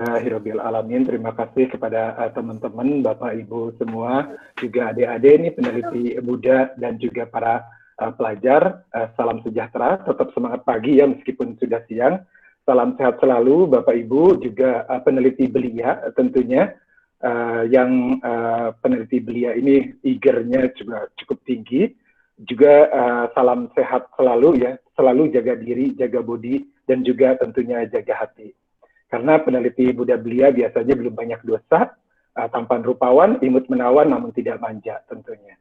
Alhamdulillahirabbil alamin. Terima kasih kepada teman-teman, Bapak Ibu semua, juga adik-adik nih peneliti muda dan juga para pelajar. Salam sejahtera, tetap semangat pagi ya meskipun sudah siang. Salam sehat selalu Bapak Ibu, juga peneliti belia tentunya. Yang peneliti belia ini eagernya juga cukup tinggi. Juga salam sehat selalu ya, selalu jaga diri, jaga body, dan juga tentunya jaga hati. Karena peneliti muda belia biasanya belum banyak dosa, tampan rupawan, imut menawan, namun tidak manja tentunya.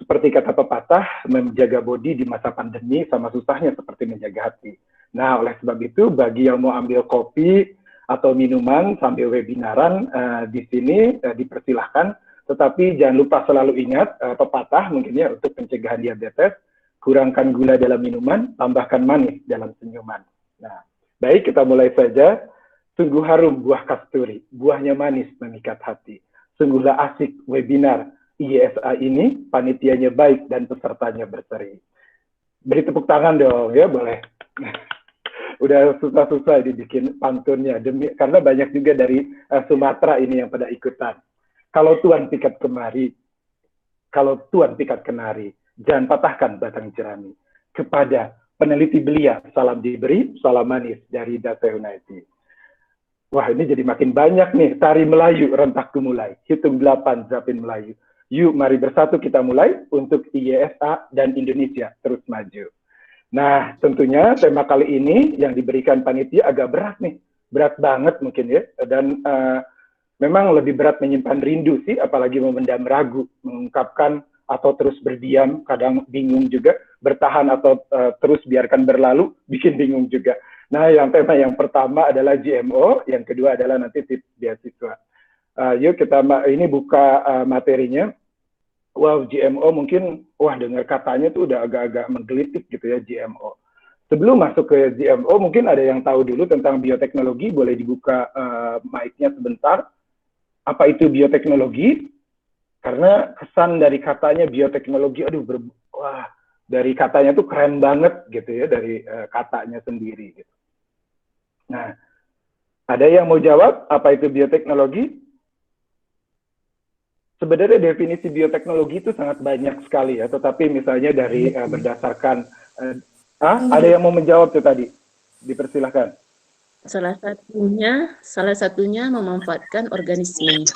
Seperti kata pepatah, menjaga body di masa pandemi sama susahnya seperti menjaga hati. Nah, oleh sebab itu, bagi yang mau ambil kopi atau minuman sambil webinaran di sini dipersilahkan, tetapi jangan lupa selalu ingat pepatah mungkin ya untuk pencegahan diabetes, kurangkan gula dalam minuman, tambahkan manis dalam senyuman. Nah, baik kita mulai saja. Sungguh harum buah kasturi, buahnya manis memikat hati. Sungguhlah asik webinar IESA ini, panitianya baik dan pesertanya berseri. Beri tepuk tangan dong, ya boleh. Udah susah-susah dibikin pantunnya, karena banyak juga dari Sumatera ini yang pada ikutan. Kalau Tuan pikat kemari, kalau Tuan pikat kenari, jangan patahkan batang jerami. Kepada peneliti belia, salam diberi, salam manis dari Data United. Wah, ini jadi makin banyak nih. Tari Melayu, rentakku mulai. Hitung 8, Zapin Melayu. Yuk, mari bersatu kita mulai untuk IESA dan Indonesia terus maju. Nah, tentunya tema kali ini yang diberikan panitia agak berat nih. Berat banget mungkin ya. Dan memang lebih berat menyimpan rindu sih, apalagi memendam ragu, mengungkapkan atau terus berdiam, kadang bingung juga, bertahan atau terus biarkan berlalu, bikin bingung juga. Nah, tema yang pertama adalah GMO, yang kedua adalah nanti tips beasiswa. Yuk kita ini buka materinya. Wow, GMO mungkin, wah dengar katanya tuh udah agak-agak menggelitik gitu ya GMO. Sebelum masuk ke GMO, mungkin ada yang tahu dulu tentang bioteknologi, boleh dibuka mic-nya sebentar. Apa itu bioteknologi? Karena kesan dari katanya bioteknologi, aduh, wah, dari katanya tuh keren banget gitu ya, dari katanya sendiri gitu. Nah, ada yang mau jawab apa itu bioteknologi? Sebenarnya definisi bioteknologi itu sangat banyak sekali ya, tetapi misalnya dari berdasarkan, ada yang mau menjawab tuh tadi? Dipersilahkan. Salah satunya memanfaatkan organisme.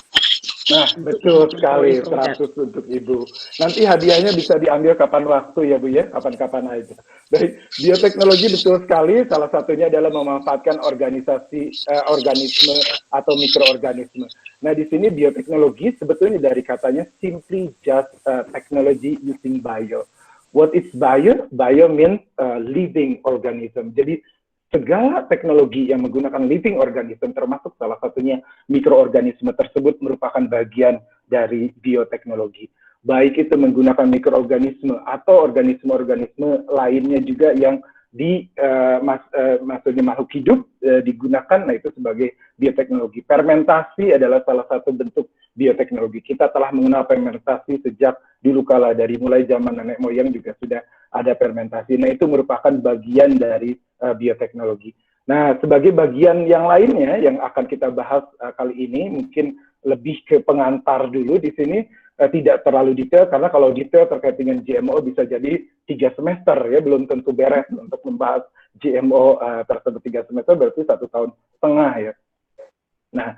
Nah, betul sekali, 100 untuk Ibu. Nanti hadiahnya bisa diambil kapan waktu ya Bu ya, kapan-kapan aja. Baik, bioteknologi betul sekali, salah satunya adalah memanfaatkan organisme atau mikroorganisme. Nah, di sini bioteknologi sebetulnya dari katanya simply just technology using bio. What is bio? Bio means living organism. Jadi segala teknologi yang menggunakan living organism, termasuk salah satunya mikroorganisme tersebut, merupakan bagian dari bioteknologi. Baik itu menggunakan mikroorganisme atau organisme-organisme lainnya juga yang maksudnya makhluk hidup digunakan, nah itu sebagai bioteknologi. Fermentasi adalah salah satu bentuk bioteknologi. Kita telah mengenal fermentasi sejak dulu kala, dari mulai zaman nenek moyang juga sudah ada fermentasi. Nah, itu merupakan bagian dari bioteknologi. Nah, sebagai bagian yang lainnya yang akan kita bahas kali ini, mungkin lebih ke pengantar dulu di sini, tidak terlalu detail, karena kalau detail terkait dengan GMO bisa jadi 3 semester ya, belum tentu beres untuk membahas GMO tersebut. 3 semester berarti 1,5 tahun ya. Nah,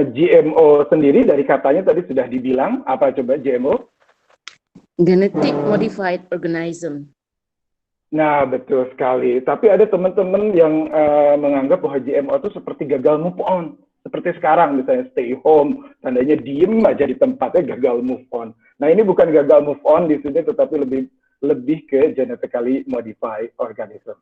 GMO sendiri dari katanya tadi sudah dibilang, apa coba GMO? Genetic Modified Organism. Nah, betul sekali. Tapi ada teman-teman yang menganggap bahwa GMO itu seperti gagal move on. Seperti sekarang misalnya stay home, tandanya diem aja di tempatnya, gagal move on. Nah, ini bukan gagal move on di sini, tetapi lebih ke genetically modified organism.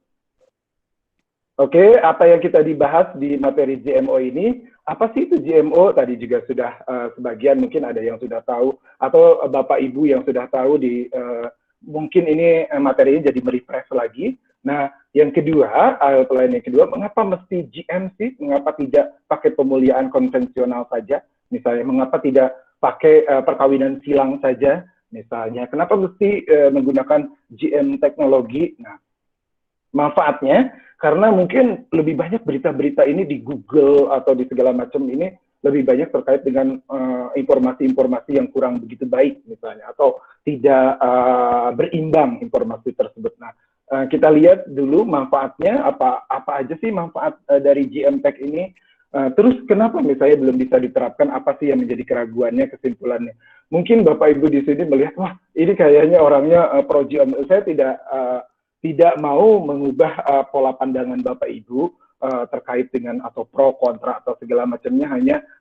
Oke, apa yang kita dibahas di materi GMO ini? Apa sih itu GMO? Tadi juga sudah sebagian mungkin ada yang sudah tahu, atau Bapak Ibu yang sudah tahu mungkin ini materinya jadi merefresh lagi. Nah, yang kedua, selain yang kedua, mengapa mesti GM sih? Mengapa tidak pakai pemuliaan konvensional saja? Misalnya, mengapa tidak pakai perkawinan silang saja? Misalnya, kenapa mesti menggunakan GM teknologi? Nah, manfaatnya, karena mungkin lebih banyak berita-berita ini di Google atau di segala macam ini lebih banyak terkait dengan informasi-informasi yang kurang begitu baik misalnya, atau tidak berimbang informasi tersebut. Nah, kita lihat dulu manfaatnya, apa aja sih manfaat dari GM-Tech ini. Terus kenapa misalnya belum bisa diterapkan, apa sih yang menjadi keraguannya, kesimpulannya. Mungkin Bapak Ibu di sini melihat, wah ini kayaknya orangnya pro GMO. Saya tidak mau mengubah pola pandangan Bapak Ibu terkait dengan atau pro kontra atau segala macamnya,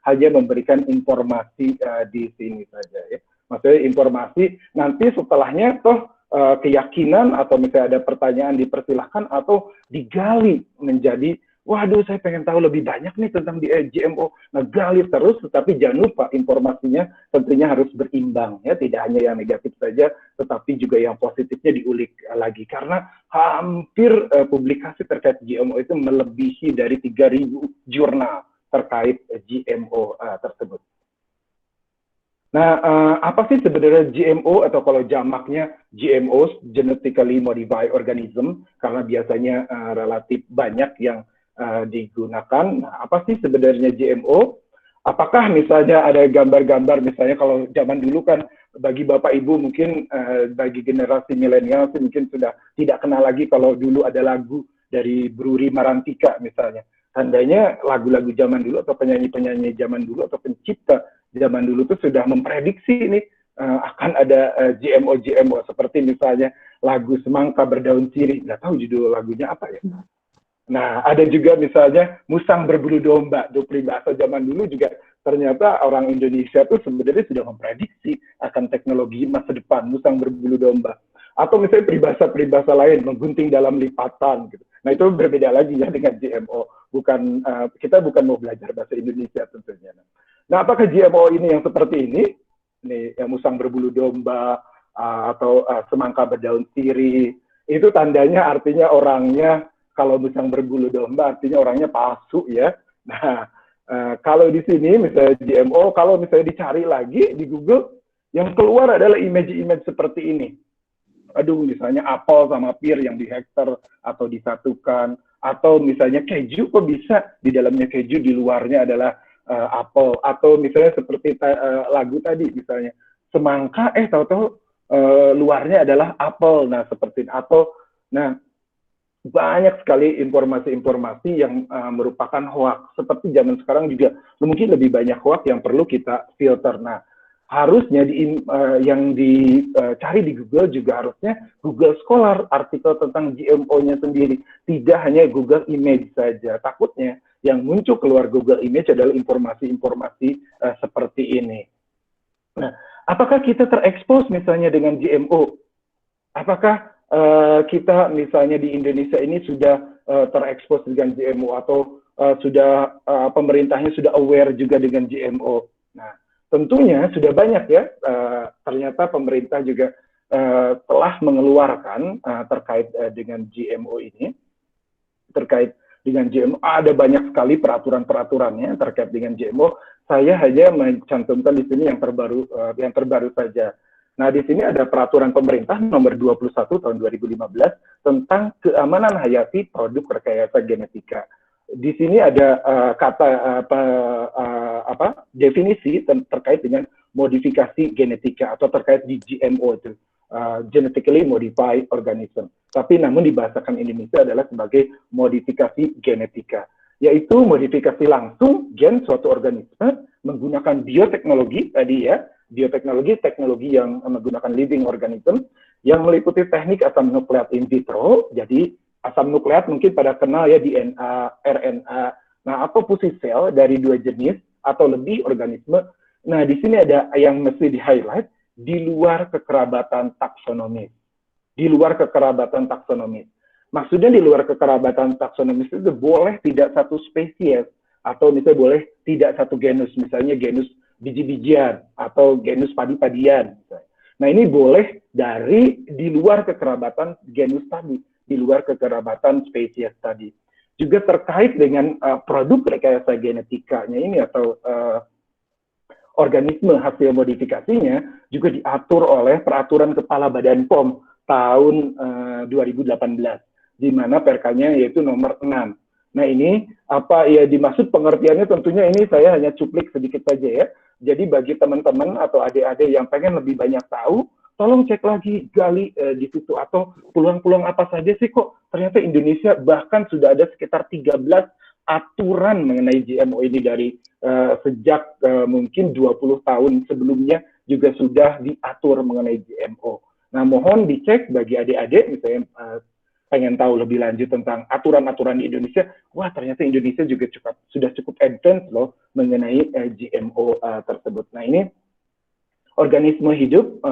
hanya memberikan informasi di sini saja ya. Maksudnya informasi, nanti setelahnya toh keyakinan atau misalnya ada pertanyaan dipersilahkan atau digali menjadi, waduh saya pengen tahu lebih banyak nih tentang GMO. Nah gali terus, tetapi jangan lupa informasinya tentunya harus berimbang ya, tidak hanya yang negatif saja, tetapi juga yang positifnya diulik lagi, karena hampir publikasi terkait GMO itu melebihi dari 3.000 jurnal terkait GMO tersebut. Nah, apa sih sebenarnya GMO, atau kalau jamaknya GMOs, Genetically Modified Organism, karena biasanya relatif banyak yang digunakan. Nah, apa sih sebenarnya GMO? Apakah misalnya ada gambar-gambar, misalnya kalau zaman dulu kan, bagi Bapak Ibu mungkin bagi generasi milenial mungkin sudah tidak kenal lagi kalau dulu ada lagu dari Bruri Marantika misalnya. Tandanya lagu-lagu zaman dulu atau penyanyi-penyanyi zaman dulu atau pencipta zaman dulu tuh sudah memprediksi nih akan ada GMO seperti misalnya lagu Semangka Berdaun Sirih, nggak tahu judul lagunya apa ya. Nah, ada juga misalnya Musang Berbulu Domba, do peribahasa zaman dulu juga ternyata orang Indonesia tuh sebenarnya sudah memprediksi akan teknologi masa depan, Musang Berbulu Domba. Atau misalnya peribahasa-peribahasa lain, menggunting dalam lipatan gitu. Nah, itu berbeda lagi ya dengan GMO. Kita bukan mau belajar bahasa Indonesia tentunya. Nah, apakah GMO ini yang seperti ini? Nih, yang Musang Berbulu Domba, atau Semangka Berdaun Sirih, itu tandanya artinya orangnya, kalau Musang Berbulu Domba artinya orangnya palsu ya. Nah, kalau di sini misalnya GMO, kalau misalnya dicari lagi di Google, yang keluar adalah image-image seperti ini. Aduh, misalnya apel sama pir yang dihektar atau disatukan, atau misalnya keju, kok bisa di dalamnya keju, di luarnya adalah apel, atau misalnya seperti lagu tadi misalnya semangka, tahu-tahu luarnya adalah apel. Nah, seperti atau banyak sekali informasi-informasi yang merupakan hoax. Seperti zaman sekarang juga mungkin lebih banyak hoax yang perlu kita filter. Nah, harusnya yang dicari di Google juga harusnya Google Scholar, artikel tentang GMO-nya sendiri. Tidak hanya Google Image saja. Takutnya yang muncul keluar Google Image adalah informasi-informasi seperti ini. Nah, apakah kita terekspos misalnya dengan GMO? Apakah kita misalnya di Indonesia ini sudah terekspos dengan GMO, atau sudah pemerintahnya sudah aware juga dengan GMO. Nah, tentunya sudah banyak ya, ternyata pemerintah juga telah mengeluarkan terkait dengan GMO ini. Terkait dengan GMO ada banyak sekali peraturan-peraturannya terkait dengan GMO. Saya hanya mencantumkan di sini yang terbaru saja. Nah, di sini ada peraturan pemerintah nomor 21 tahun 2015 tentang keamanan hayati produk rekayasa genetika. Di sini ada definisi terkait dengan modifikasi genetika atau terkait di GMO itu, Genetically Modified Organism. Tapi namun dibahasakan Indonesia adalah sebagai modifikasi genetika, yaitu modifikasi langsung gen suatu organisme menggunakan bioteknologi tadi ya. Bioteknologi, teknologi yang menggunakan living organism, yang meliputi teknik asam nukleat in vitro. Jadi asam nukleat mungkin pada kenal ya, DNA, RNA, atau fusi sel dari dua jenis atau lebih organisme. Nah, di sini ada yang mesti di-highlight, di luar kekerabatan taksonomis. Di luar kekerabatan taksonomis. Maksudnya di luar kekerabatan taksonomis itu boleh tidak satu spesies, atau misalnya boleh tidak satu genus, misalnya genus biji-bijian atau genus padi-padian. Nah, ini boleh di luar kekerabatan genus tadi, di luar kekerabatan spesies tadi. Juga terkait dengan produk rekayasa genetikanya ini atau organisme hasil modifikasinya juga diatur oleh Peraturan Kepala Badan POM tahun 2018. di mana perkanya yaitu nomor 6. Nah ini apa ya dimaksud pengertiannya tentunya ini saya hanya cuplik sedikit saja ya. Jadi bagi teman-teman atau adik-adik yang pengen lebih banyak tahu, tolong cek lagi, gali di situ atau peluang-peluang apa saja sih kok ternyata Indonesia bahkan sudah ada sekitar 13 aturan mengenai GMO ini dari sejak mungkin 20 tahun sebelumnya juga sudah diatur mengenai GMO. Nah, mohon dicek bagi adik-adik misalnya pengen tahu lebih lanjut tentang aturan-aturan di Indonesia, wah ternyata Indonesia juga sudah cukup advance loh mengenai GMO tersebut. Nah, ini organisme hidup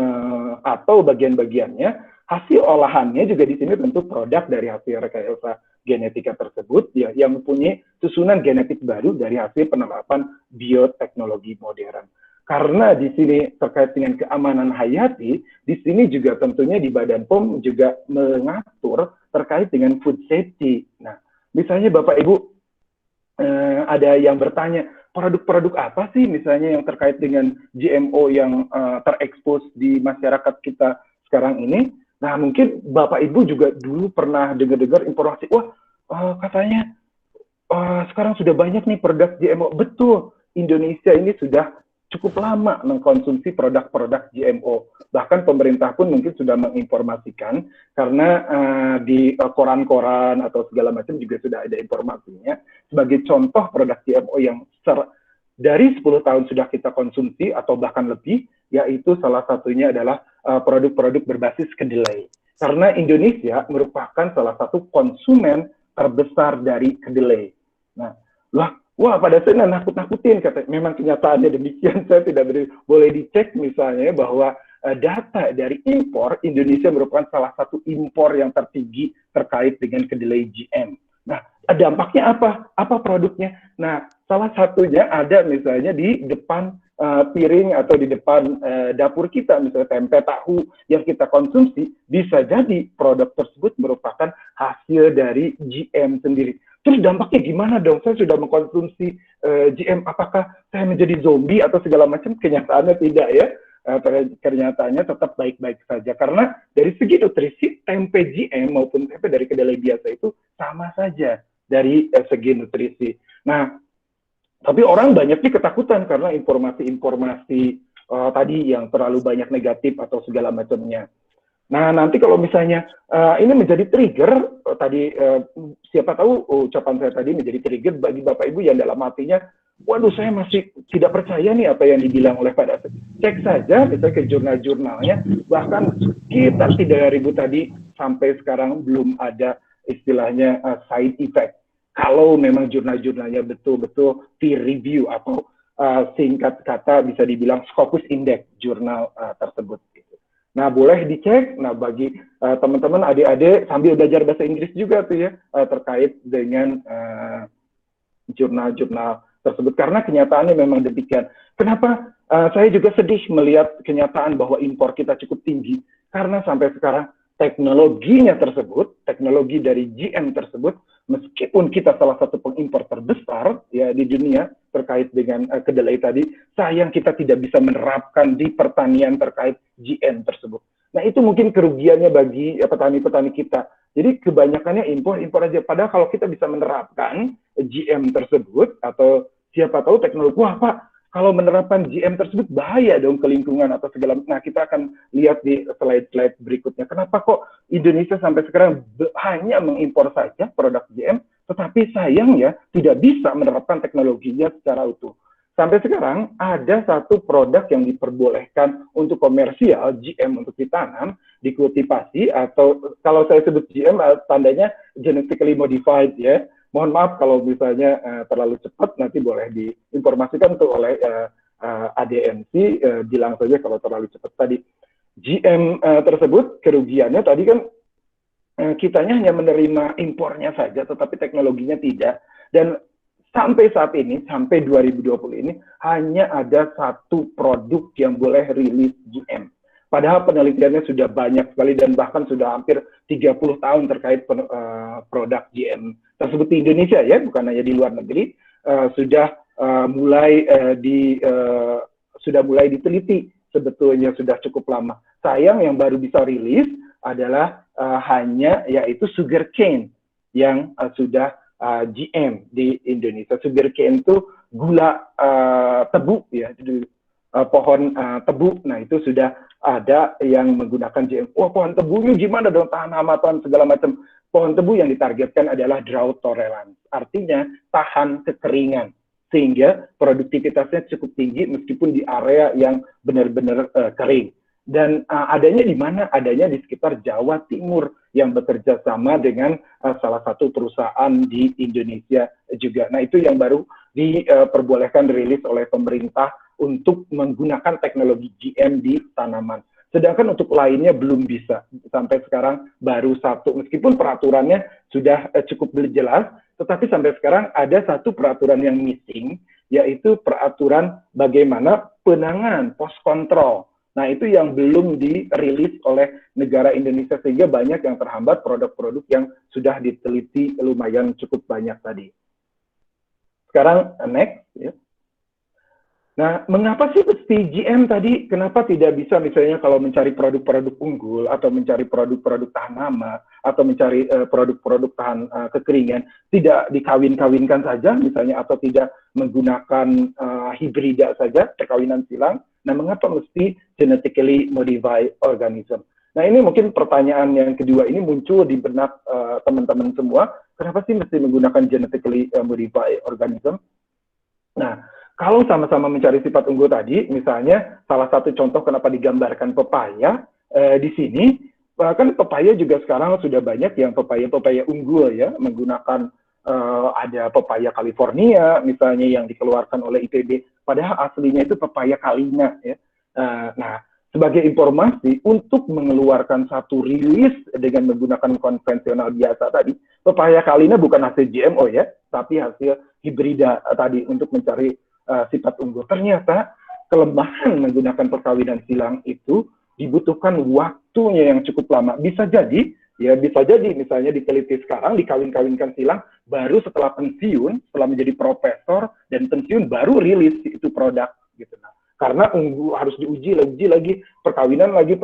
atau bagian-bagiannya, hasil olahannya juga di sini tentu produk dari hasil rekayasa genetika tersebut ya, yang mempunyai susunan genetik baru dari hasil penerapan bioteknologi modern. Karena di sini terkait dengan keamanan hayati, di sini juga tentunya di Badan POM juga mengatur terkait dengan food safety. Nah, misalnya Bapak Ibu ada yang bertanya, produk-produk apa sih misalnya yang terkait dengan GMO yang terekspos di masyarakat kita sekarang ini? Nah, mungkin Bapak Ibu juga dulu pernah dengar-dengar informasi, wah katanya sekarang sudah banyak nih produk GMO. Betul, Indonesia ini sudah cukup lama mengkonsumsi produk-produk GMO. Bahkan pemerintah pun mungkin sudah menginformasikan, karena di koran-koran atau segala macam juga sudah ada informasinya. Sebagai contoh produk GMO yang dari 10 tahun sudah kita konsumsi atau bahkan lebih, yaitu salah satunya adalah produk-produk berbasis kedelai. Karena Indonesia merupakan salah satu konsumen terbesar dari kedelai. Nah, wah pada saya nakut-nakutin, kata memang kenyataannya demikian. Saya tidak boleh dicek misalnya bahwa data dari impor, Indonesia merupakan salah satu impor yang tertinggi terkait dengan kedelai GM. Nah, dampaknya apa? Apa produknya? Nah, salah satunya ada misalnya di depan piring atau di depan dapur kita, misalnya tempe tahu yang kita konsumsi, bisa jadi produk tersebut merupakan hasil dari GM sendiri. Terus dampaknya gimana dong? Saya sudah mengkonsumsi GM, apakah saya menjadi zombie atau segala macam? Kenyataannya tidak ya. Kenyataannya tetap baik-baik saja. Karena dari segi nutrisi, tempe GM maupun tempe dari kedelai biasa itu sama saja dari segi nutrisi. Nah, tapi orang banyaknya ketakutan karena informasi-informasi tadi yang terlalu banyak negatif atau segala macamnya. Nah, nanti kalau misalnya ini menjadi trigger, tadi siapa tahu ucapan saya tadi menjadi trigger bagi Bapak Ibu yang dalam hatinya, waduh saya masih tidak percaya nih apa yang dibilang oleh Pak David. Cek saja misalnya ke jurnal-jurnalnya, bahkan kita tidak ribut tadi sampai sekarang belum ada istilahnya side effect. Kalau memang jurnal-jurnalnya betul-betul peer review atau singkat kata bisa dibilang Scopus Index jurnal tersebut. Nah, boleh dicek. Nah, bagi teman-teman adik-adik sambil belajar bahasa Inggris juga tuh ya terkait dengan jurnal-jurnal tersebut. Karena kenyataannya memang demikian. Kenapa saya juga sedih melihat kenyataan bahwa impor kita cukup tinggi? Karena sampai sekarang teknologinya tersebut, teknologi dari GM tersebut, meskipun kita salah satu pengimpor terbesar ya di dunia terkait dengan kedelai tadi, sayang kita tidak bisa menerapkan di pertanian terkait GM tersebut. Nah, itu mungkin kerugiannya bagi petani-petani kita. Jadi kebanyakannya impor aja. Padahal kalau kita bisa menerapkan GM tersebut atau siapa tahu teknologi, wah Pak, kalau menerapkan GM tersebut bahaya dong ke lingkungan atau segala. Nah, kita akan lihat di slide-slide berikutnya. Kenapa kok Indonesia sampai sekarang hanya mengimpor saja produk GM, tetapi sayang ya tidak bisa menerapkan teknologinya secara utuh. Sampai sekarang ada satu produk yang diperbolehkan untuk komersial GM untuk ditanam, dikultivasi, atau kalau saya sebut GM tandanya genetically modified ya. Mohon maaf kalau misalnya terlalu cepat, nanti boleh diinformasikan tuh oleh ADMC, bilang saja kalau terlalu cepat tadi. GM tersebut kerugiannya tadi kan kitanya hanya menerima impornya saja, tetapi teknologinya tidak. Dan sampai saat ini, sampai 2020 ini, hanya ada satu produk yang boleh rilis GM. Padahal penelitiannya sudah banyak sekali dan bahkan sudah hampir 30 tahun terkait produk GM tersebut di Indonesia ya, bukan hanya di luar negeri, sudah mulai diteliti sebetulnya sudah cukup lama. Sayang yang baru bisa rilis adalah hanya yaitu sugarcane yang sudah GM di Indonesia. Sugarcane itu gula tebu ya, pohon tebu. Nah itu sudah ada yang menggunakan GM. Wah, pohon tebunya gimana dong, tahan hama, tahan segala macam. Pohon tebu yang ditargetkan adalah drought tolerance, artinya tahan kekeringan, sehingga produktivitasnya cukup tinggi meskipun di area yang benar-benar kering. Dan adanya di mana? Adanya di sekitar Jawa Timur yang bekerja sama dengan salah satu perusahaan di Indonesia juga. Nah itu yang baru diperbolehkan rilis oleh pemerintah untuk menggunakan teknologi GM di tanaman. Sedangkan untuk lainnya belum bisa. Sampai sekarang baru satu. Meskipun peraturannya sudah cukup jelas, tetapi sampai sekarang ada satu peraturan yang missing, yaitu peraturan bagaimana penanganan post control. Nah, itu yang belum dirilis oleh negara Indonesia, sehingga banyak yang terhambat produk-produk yang sudah diteliti lumayan cukup banyak tadi. Sekarang next. Ya. Nah, mengapa sih mesti GM tadi? Kenapa tidak bisa misalnya kalau mencari produk-produk unggul, atau mencari produk-produk tahan hama, atau mencari produk-produk tahan kekeringan, tidak dikawin-kawinkan saja misalnya, atau tidak menggunakan hibrida saja, perkawinan silang? Nah, mengapa mesti genetically modified organism? Nah, ini mungkin pertanyaan yang kedua ini muncul di benak teman-teman semua. Kenapa sih mesti menggunakan genetically modified organism? Nah, kalau sama-sama mencari sifat unggul tadi, misalnya salah satu contoh kenapa digambarkan pepaya di sini, kan pepaya juga sekarang sudah banyak yang pepaya unggul ya, menggunakan ada pepaya California misalnya yang dikeluarkan oleh IPB, padahal aslinya itu pepaya Kalina ya. Nah, sebagai informasi, untuk mengeluarkan satu rilis dengan menggunakan konvensional biasa tadi, pepaya Kalina bukan hasil GMO ya, tapi hasil hibrida tadi untuk mencari sifat unggul. Ternyata kelemahan menggunakan perkawinan silang itu dibutuhkan waktunya yang cukup lama. Bisa jadi misalnya diteliti sekarang, dikawin-kawinkan silang, baru setelah pensiun, setelah menjadi profesor dan pensiun, baru rilis itu produk gitu. Nah, karena unggul harus diuji lagi, perkawinan lagi,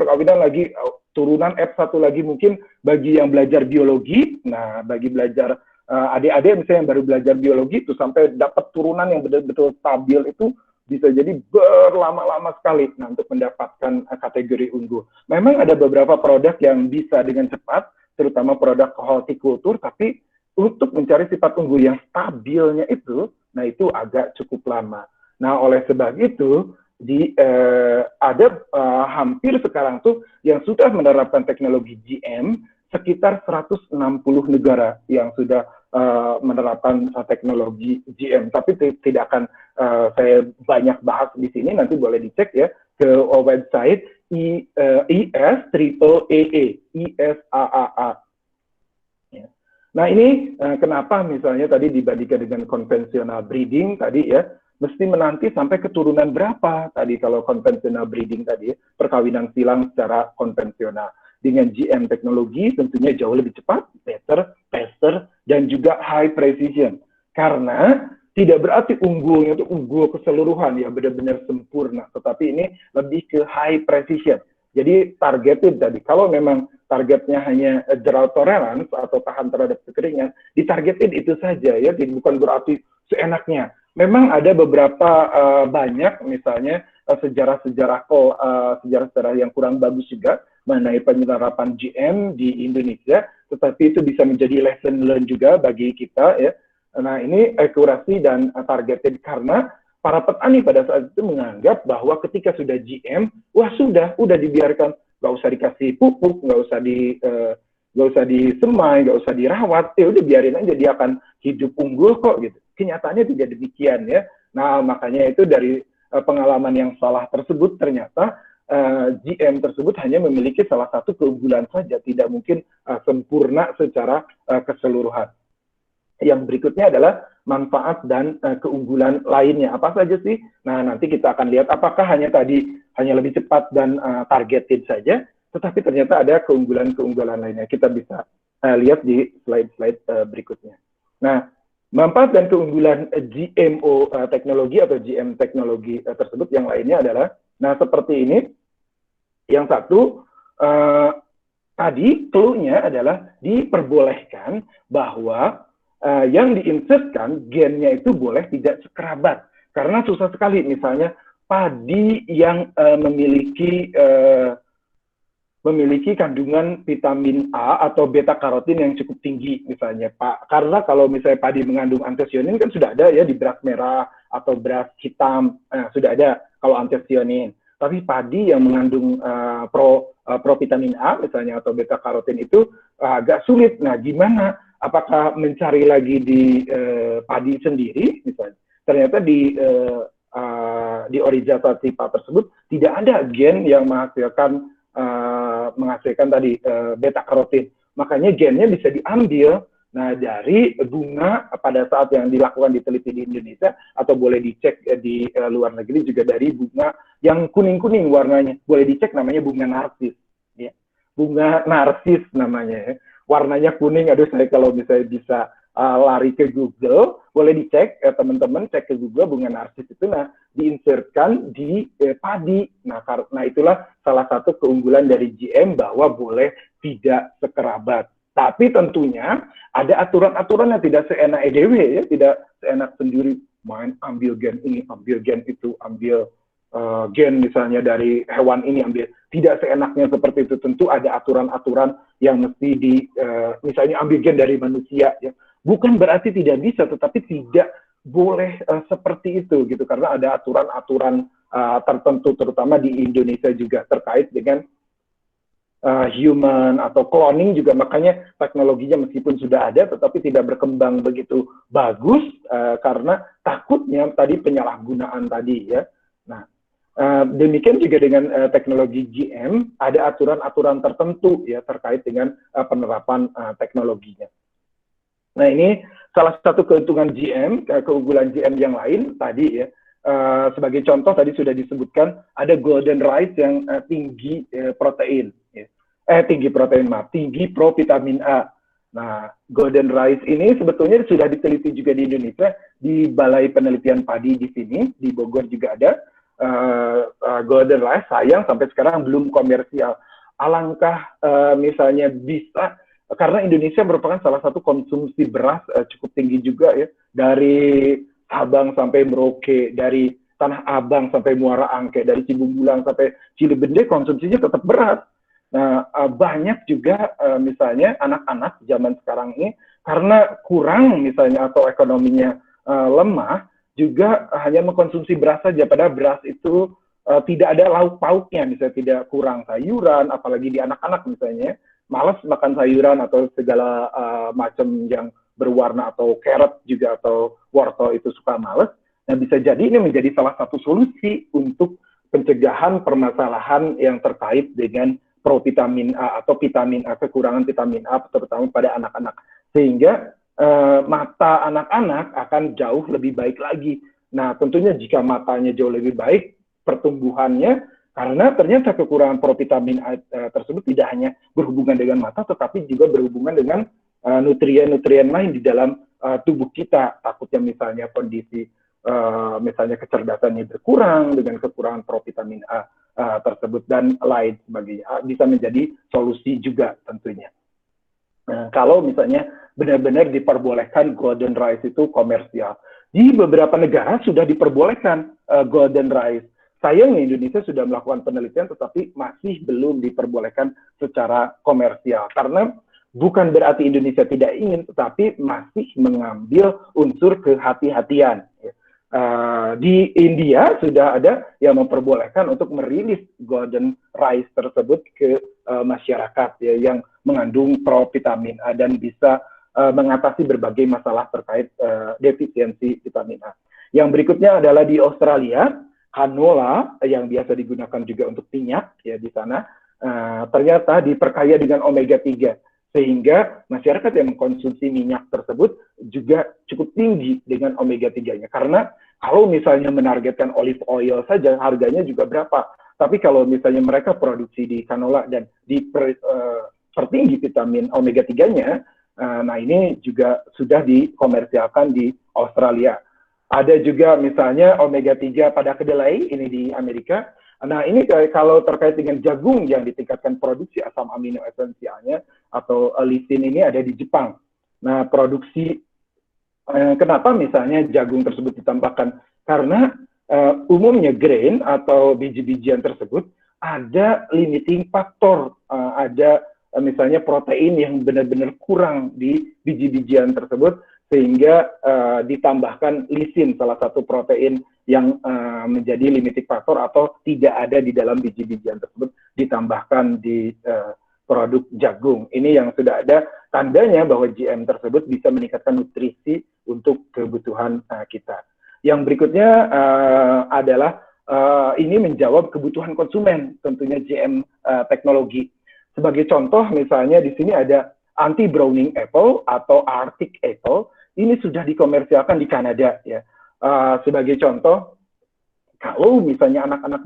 turunan F1 lagi, mungkin bagi yang belajar biologi. Nah, bagi belajar adik-adik misalnya yang baru belajar biologi itu sampai dapat turunan yang betul-betul stabil itu bisa jadi berlama-lama sekali untuk mendapatkan kategori unggul. Memang ada beberapa produk yang bisa dengan cepat, terutama produk hortikultur, tapi untuk mencari sifat unggul yang stabilnya itu, nah itu agak cukup lama. Nah, oleh sebab itu, ada hampir sekarang tuh yang sudah menerapkan teknologi GM, sekitar 160 negara yang sudah menerapkan teknologi GM, tapi tidak akan saya banyak bahas di sini, nanti boleh dicek ya ke website ISAAA. Ya. Nah ini kenapa misalnya tadi dibandingkan dengan konvensional breeding tadi ya, mesti menanti sampai keturunan berapa tadi kalau konvensional breeding tadi, perkawinan silang secara konvensional. Dengan GM teknologi tentunya jauh lebih cepat, better, faster, dan juga high precision. Karena tidak berarti unggulnya itu unggul keseluruhan, ya benar-benar sempurna. Tetapi ini lebih ke high precision. Jadi targeted tadi, kalau memang targetnya hanya drought tolerance atau tahan terhadap kekeringan, ditargeted itu saja ya, bukan berarti seenaknya. Memang ada beberapa banyak misalnya sejarah-sejarah yang kurang bagus juga mengenai penerapan GM di Indonesia, tetapi itu bisa menjadi lesson learned juga bagi kita ya. Nah ini akurasi dan targeted karena para petani pada saat itu menganggap bahwa ketika sudah GM, wah sudah dibiarkan, nggak usah dikasih pupuk, nggak usah disemai, nggak usah dirawat, ya udah biarin aja dia akan hidup unggul kok gitu. Kenyataannya tidak demikian ya. Nah makanya itu dari pengalaman yang salah tersebut ternyata GM tersebut hanya memiliki salah satu keunggulan saja, tidak mungkin sempurna secara keseluruhan. Yang berikutnya adalah manfaat dan keunggulan lainnya. Apa saja sih? Nah, nanti kita akan lihat apakah hanya lebih cepat dan targeted saja, tetapi ternyata ada keunggulan-keunggulan lainnya. Kita bisa lihat di slide-slide berikutnya. Nah, manfaat dan keunggulan GMO teknologi atau GM teknologi tersebut yang lainnya adalah, nah seperti ini. Yang satu, tadi clue-nya adalah diperbolehkan bahwa yang diinsertkan gennya itu boleh tidak sekerabat. Karena susah sekali misalnya padi yang memiliki kandungan vitamin A atau beta karotin yang cukup tinggi misalnya Pak. Karena kalau misalnya padi mengandung antioksianin kan sudah ada ya di beras merah atau beras hitam, sudah ada kalau antioksianin. Tapi padi yang mengandung provitamin A misalnya atau beta karotin itu agak sulit. Nah, gimana? Apakah mencari lagi di padi sendiri misalnya? Ternyata di Oryza sativa tersebut tidak ada gen yang menghasilkan tadi beta karotin. Makanya gennya bisa diambil dari bunga pada saat yang dilakukan diteliti di Indonesia atau boleh dicek di luar negeri juga dari bunga yang kuning-kuning warnanya. Boleh dicek namanya bunga narsis. Ya. Bunga narsis namanya. Ya. Warnanya kuning, aduh saya kalau misalnya bisa lari ke Google, boleh dicek teman-teman cek ke Google bunga narsis itu diinsertkan di padi. Nah, karena itulah salah satu keunggulan dari GM bahwa boleh tidak sekerabat. Tapi tentunya ada aturan-aturan yang tidak seenak EDW ya, tidak seenak sendiri main ambil gen ini, ambil gen itu, ambil gen misalnya dari hewan ini ambil. Tidak seenaknya seperti itu. Tentu ada aturan-aturan yang mesti misalnya ambil gen dari manusia ya. Bukan berarti tidak bisa, tetapi tidak boleh seperti itu gitu karena ada aturan-aturan tertentu terutama di Indonesia juga terkait dengan human atau cloning juga, makanya teknologinya meskipun sudah ada tetapi tidak berkembang begitu bagus karena takutnya tadi penyalahgunaan tadi ya. Nah, demikian juga dengan teknologi GM ada aturan-aturan tertentu ya terkait dengan penerapan teknologinya. Nah, ini salah satu keuntungan GM, keunggulan GM yang lain tadi ya. Sebagai contoh tadi sudah disebutkan ada golden rice yang tinggi protein. Ya. Tinggi provitamin A. Nah, golden rice ini sebetulnya sudah diteliti juga di Indonesia di Balai Penelitian Padi di sini, di Bogor juga ada golden rice. Sayang sampai sekarang belum komersial. Alangkah misalnya bisa karena Indonesia merupakan salah satu konsumsi beras cukup tinggi juga ya, dari Sabang sampai Merauke, dari Tanah Abang sampai Muara Angke, dari Cibungbulang sampai Cilebende konsumsinya tetap beras. Nah, banyak juga misalnya anak-anak zaman sekarang ini karena kurang misalnya atau ekonominya lemah juga hanya mengkonsumsi beras saja, padahal beras itu tidak ada lauk pauknya, misalnya tidak kurang sayuran, apalagi di anak-anak misalnya. Malas makan sayuran atau segala macam yang berwarna atau carrot juga atau wortel itu suka malas. Nah, bisa jadi ini menjadi salah satu solusi untuk pencegahan permasalahan yang terkait dengan provitamin A atau vitamin A, kekurangan vitamin A terutama pada anak-anak. Sehingga mata anak-anak akan jauh lebih baik lagi. Nah, tentunya jika matanya jauh lebih baik, pertumbuhannya karena ternyata kekurangan provitamin A tersebut tidak hanya berhubungan dengan mata, tetapi juga berhubungan dengan nutrien-nutrien lain di dalam tubuh kita. Takutnya misalnya kondisi, misalnya kecerdasannya berkurang dengan kekurangan provitamin A tersebut dan lain sebagainya. Bisa menjadi solusi juga tentunya. Kalau misalnya benar-benar diperbolehkan golden rice itu komersial. Di beberapa negara sudah diperbolehkan golden rice. Sayangnya Indonesia sudah melakukan penelitian tetapi masih belum diperbolehkan secara komersial. Karena bukan berarti Indonesia tidak ingin, tetapi masih mengambil unsur kehati-hatian. Di India sudah ada yang memperbolehkan untuk merilis golden rice tersebut ke masyarakat ya, yang mengandung provitamin A dan bisa mengatasi berbagai masalah terkait defisiensi vitamin A. Yang berikutnya adalah di Australia, canola yang biasa digunakan juga untuk minyak ya di sana ternyata diperkaya dengan omega 3 sehingga masyarakat yang mengkonsumsi minyak tersebut juga cukup tinggi dengan omega 3-nya. Karena kalau misalnya menargetkan olive oil saja harganya juga berapa. Tapi kalau misalnya mereka produksi di canola dan pertinggi vitamin omega 3-nya, nah ini juga sudah dikomersialkan di Australia. Ada juga misalnya omega 3 pada kedelai, ini di Amerika. Nah, ini kalau terkait dengan jagung yang ditingkatkan produksi asam amino esensialnya atau lisin ini ada di Jepang. Nah, produksi kenapa misalnya jagung tersebut ditambahkan? Karena umumnya grain atau biji-bijian tersebut ada limiting factor, ada misalnya protein yang benar-benar kurang di biji-bijian tersebut, sehingga ditambahkan lisin, salah satu protein yang menjadi limiting factor atau tidak ada di dalam biji-bijian tersebut, ditambahkan di produk jagung. Ini yang sudah ada tandanya bahwa GM tersebut bisa meningkatkan nutrisi untuk kebutuhan kita. Yang berikutnya adalah ini menjawab kebutuhan konsumen, tentunya GM teknologi. Sebagai contoh, misalnya di sini ada anti-browning apple atau Arctic apple. Ini sudah dikomersialkan di Kanada, ya. Sebagai contoh, kalau misalnya anak-anak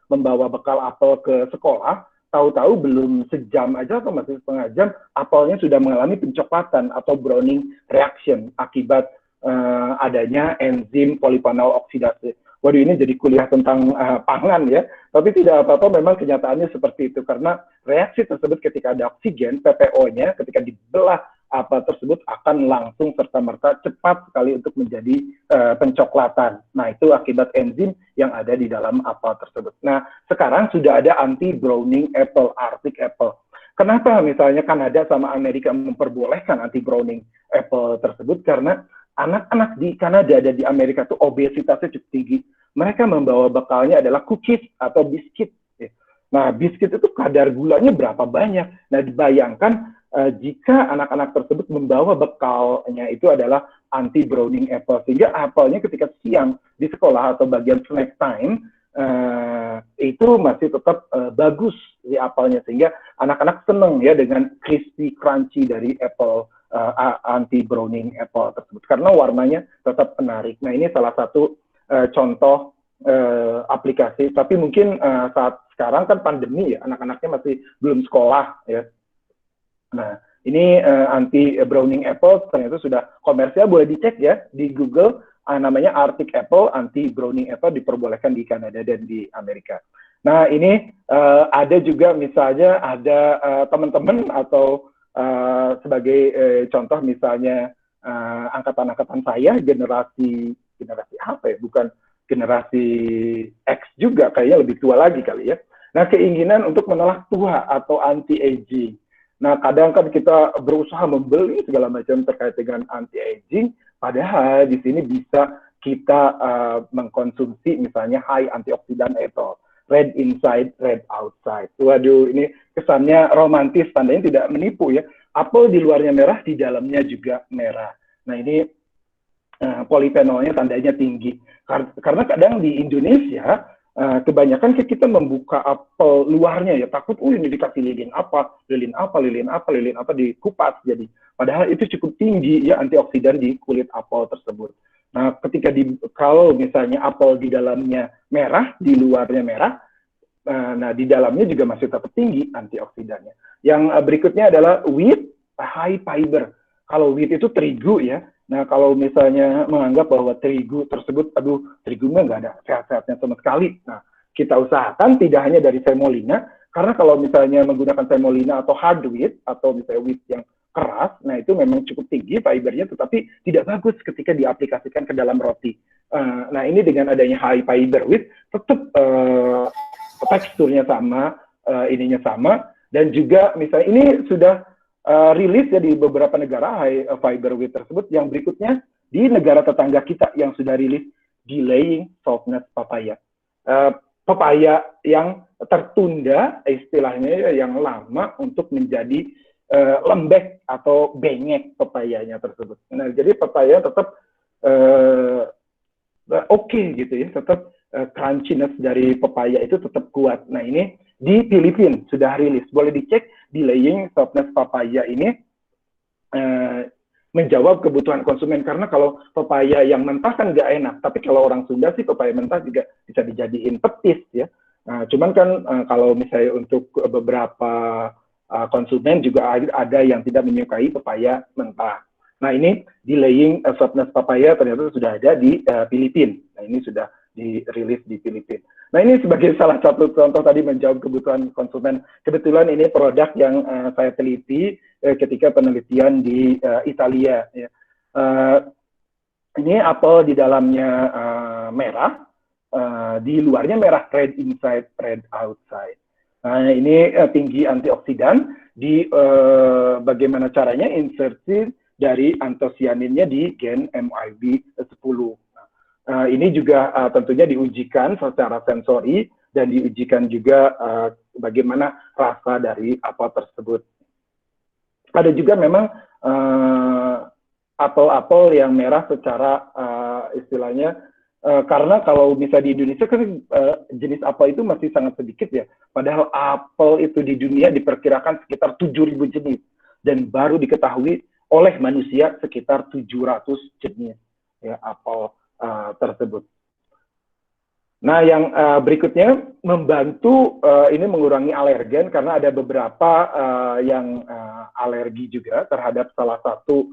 membawa bekal apel ke sekolah, tahu-tahu belum sejam aja atau masih setengah jam, apelnya sudah mengalami pencoklatan atau browning reaction akibat adanya enzim polyphenol oksidase. Waduh, ini jadi kuliah tentang pangan ya, tapi tidak apa-apa, memang kenyataannya seperti itu, karena reaksi tersebut ketika ada oksigen, PPO-nya ketika dibelah apel tersebut akan langsung serta-merta cepat sekali untuk menjadi pencoklatan. Nah, itu akibat enzim yang ada di dalam apel tersebut. Nah, sekarang sudah ada anti-browning apple, Arctic apple. Kenapa misalnya Kanada sama Amerika memperbolehkan anti-browning apple tersebut? Karena anak-anak di Kanada dan di Amerika itu obesitasnya cukup tinggi. Mereka membawa bekalnya adalah cookies atau biskuit. Nah, biskuit itu kadar gulanya berapa banyak? Nah, dibayangkan jika anak-anak tersebut membawa bekalnya itu adalah anti-browning apple, sehingga apelnya ketika siang di sekolah atau bagian snack time itu masih tetap bagus di apelnya, sehingga anak-anak senang ya dengan crispy crunchy dari apple anti-browning apple tersebut, karena warnanya tetap menarik. Nah, ini salah satu contoh aplikasi, tapi mungkin saat sekarang kan pandemi ya, anak-anaknya masih belum sekolah ya. Nah, ini anti-browning apple ternyata sudah komersial, boleh dicek ya di Google, namanya Arctic apple, anti-browning apple, diperbolehkan di Kanada dan di Amerika. Nah, ini ada juga misalnya ada teman-teman atau sebagai contoh misalnya angkatan-angkatan saya, generasi apa ya, bukan generasi X juga, kayaknya lebih tua lagi kali ya. Nah, keinginan untuk menolak tua atau anti-aging. Nah, kadang kan kita berusaha membeli segala macam terkait dengan anti-aging, padahal di sini bisa kita mengkonsumsi misalnya high antioksidan apple, red inside, red outside. Waduh, ini kesannya romantis, tandanya tidak menipu ya. Apel di luarnya merah, di dalamnya juga merah. Nah, ini polifenolnya tandanya tinggi. Karena kadang di Indonesia, kebanyakan kita membuka apel luarnya ya, takut, ini dikasih lilin apa, dikupas jadi. Padahal itu cukup tinggi ya antioksidan di kulit apel tersebut. Nah, ketika kalau misalnya apel di dalamnya merah, di luarnya merah, nah di dalamnya juga masih tetap tinggi antioksidannya. Yang berikutnya adalah wheat, high fiber. Kalau wheat itu terigu ya. Nah, kalau misalnya menganggap bahwa terigu tersebut, terigu nggak ada sehat-sehatnya sama sekali. Nah, kita usahakan tidak hanya dari semolina, karena kalau misalnya menggunakan semolina atau hard wheat, atau misalnya wheat yang keras, nah itu memang cukup tinggi fibernya, tetapi tidak bagus ketika diaplikasikan ke dalam roti. Nah, ini dengan adanya high fiber wheat, tetap teksturnya sama, ininya sama, dan juga misalnya ini sudah rilis ya di beberapa negara high fiber wheat tersebut. Yang berikutnya di negara tetangga kita yang sudah rilis delaying softness papaya. Papaya yang tertunda, istilahnya yang lama untuk menjadi lembek atau bengek papayanya tersebut. Nah, jadi papaya tetap oke gitu ya, tetap crunchiness dari papaya itu tetap kuat. Nah, ini di Filipina sudah rilis, boleh dicek. Delaying softness papaya ini menjawab kebutuhan konsumen, karena kalau papaya yang mentah kan nggak enak, tapi kalau orang Sunda sih papaya mentah juga bisa dijadiin petis ya. Nah, cuman kan kalau misalnya untuk beberapa konsumen juga ada yang tidak menyukai papaya mentah. Nah, ini delaying softness papaya ternyata sudah ada di Filipina. Nah, ini sudah dirilis di Filipina. Nah, ini sebagai salah satu contoh tadi menjawab kebutuhan konsumen. Kebetulan ini produk yang saya teliti ketika penelitian di Italia. Ya. Ini apel di dalamnya merah, di luarnya merah, red inside, red outside. Nah, ini tinggi antioksidan. Bagaimana caranya? Insersi dari antosianinnya di gen MIB10. Ini juga tentunya diujikan secara sensori dan diujikan juga bagaimana rasa dari apel tersebut. Ada juga memang apel-apel yang merah secara istilahnya, karena kalau bisa di Indonesia kan jenis apel itu masih sangat sedikit ya. Padahal apel itu di dunia diperkirakan sekitar 7.000 jenis dan baru diketahui oleh manusia sekitar 700 jenis ya apel tersebut. Nah, yang berikutnya membantu ini mengurangi alergen karena ada beberapa yang alergi juga terhadap salah satu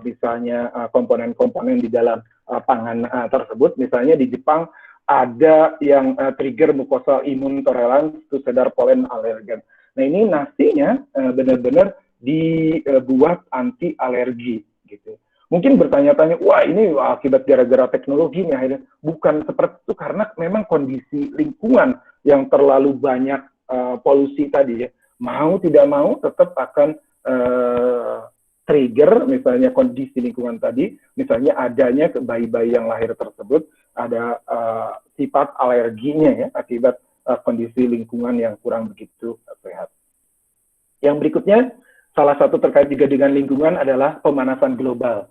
misalnya komponen-komponen di dalam pangan tersebut. Misalnya di Jepang ada yang trigger mucosal immune tolerance to cedar pollen allergen. Nah, ini nasinya benar-benar dibuat anti alergi gitu. Mungkin bertanya-tanya, wah ini akibat gara-gara teknologi nih akhirnya. Bukan seperti itu, karena memang kondisi lingkungan yang terlalu banyak polusi tadi ya. Mau tidak mau tetap akan trigger misalnya kondisi lingkungan tadi, misalnya adanya bayi-bayi yang lahir tersebut, ada sifat alerginya ya, akibat kondisi lingkungan yang kurang begitu sehat. Yang berikutnya, salah satu terkait juga dengan lingkungan adalah pemanasan global.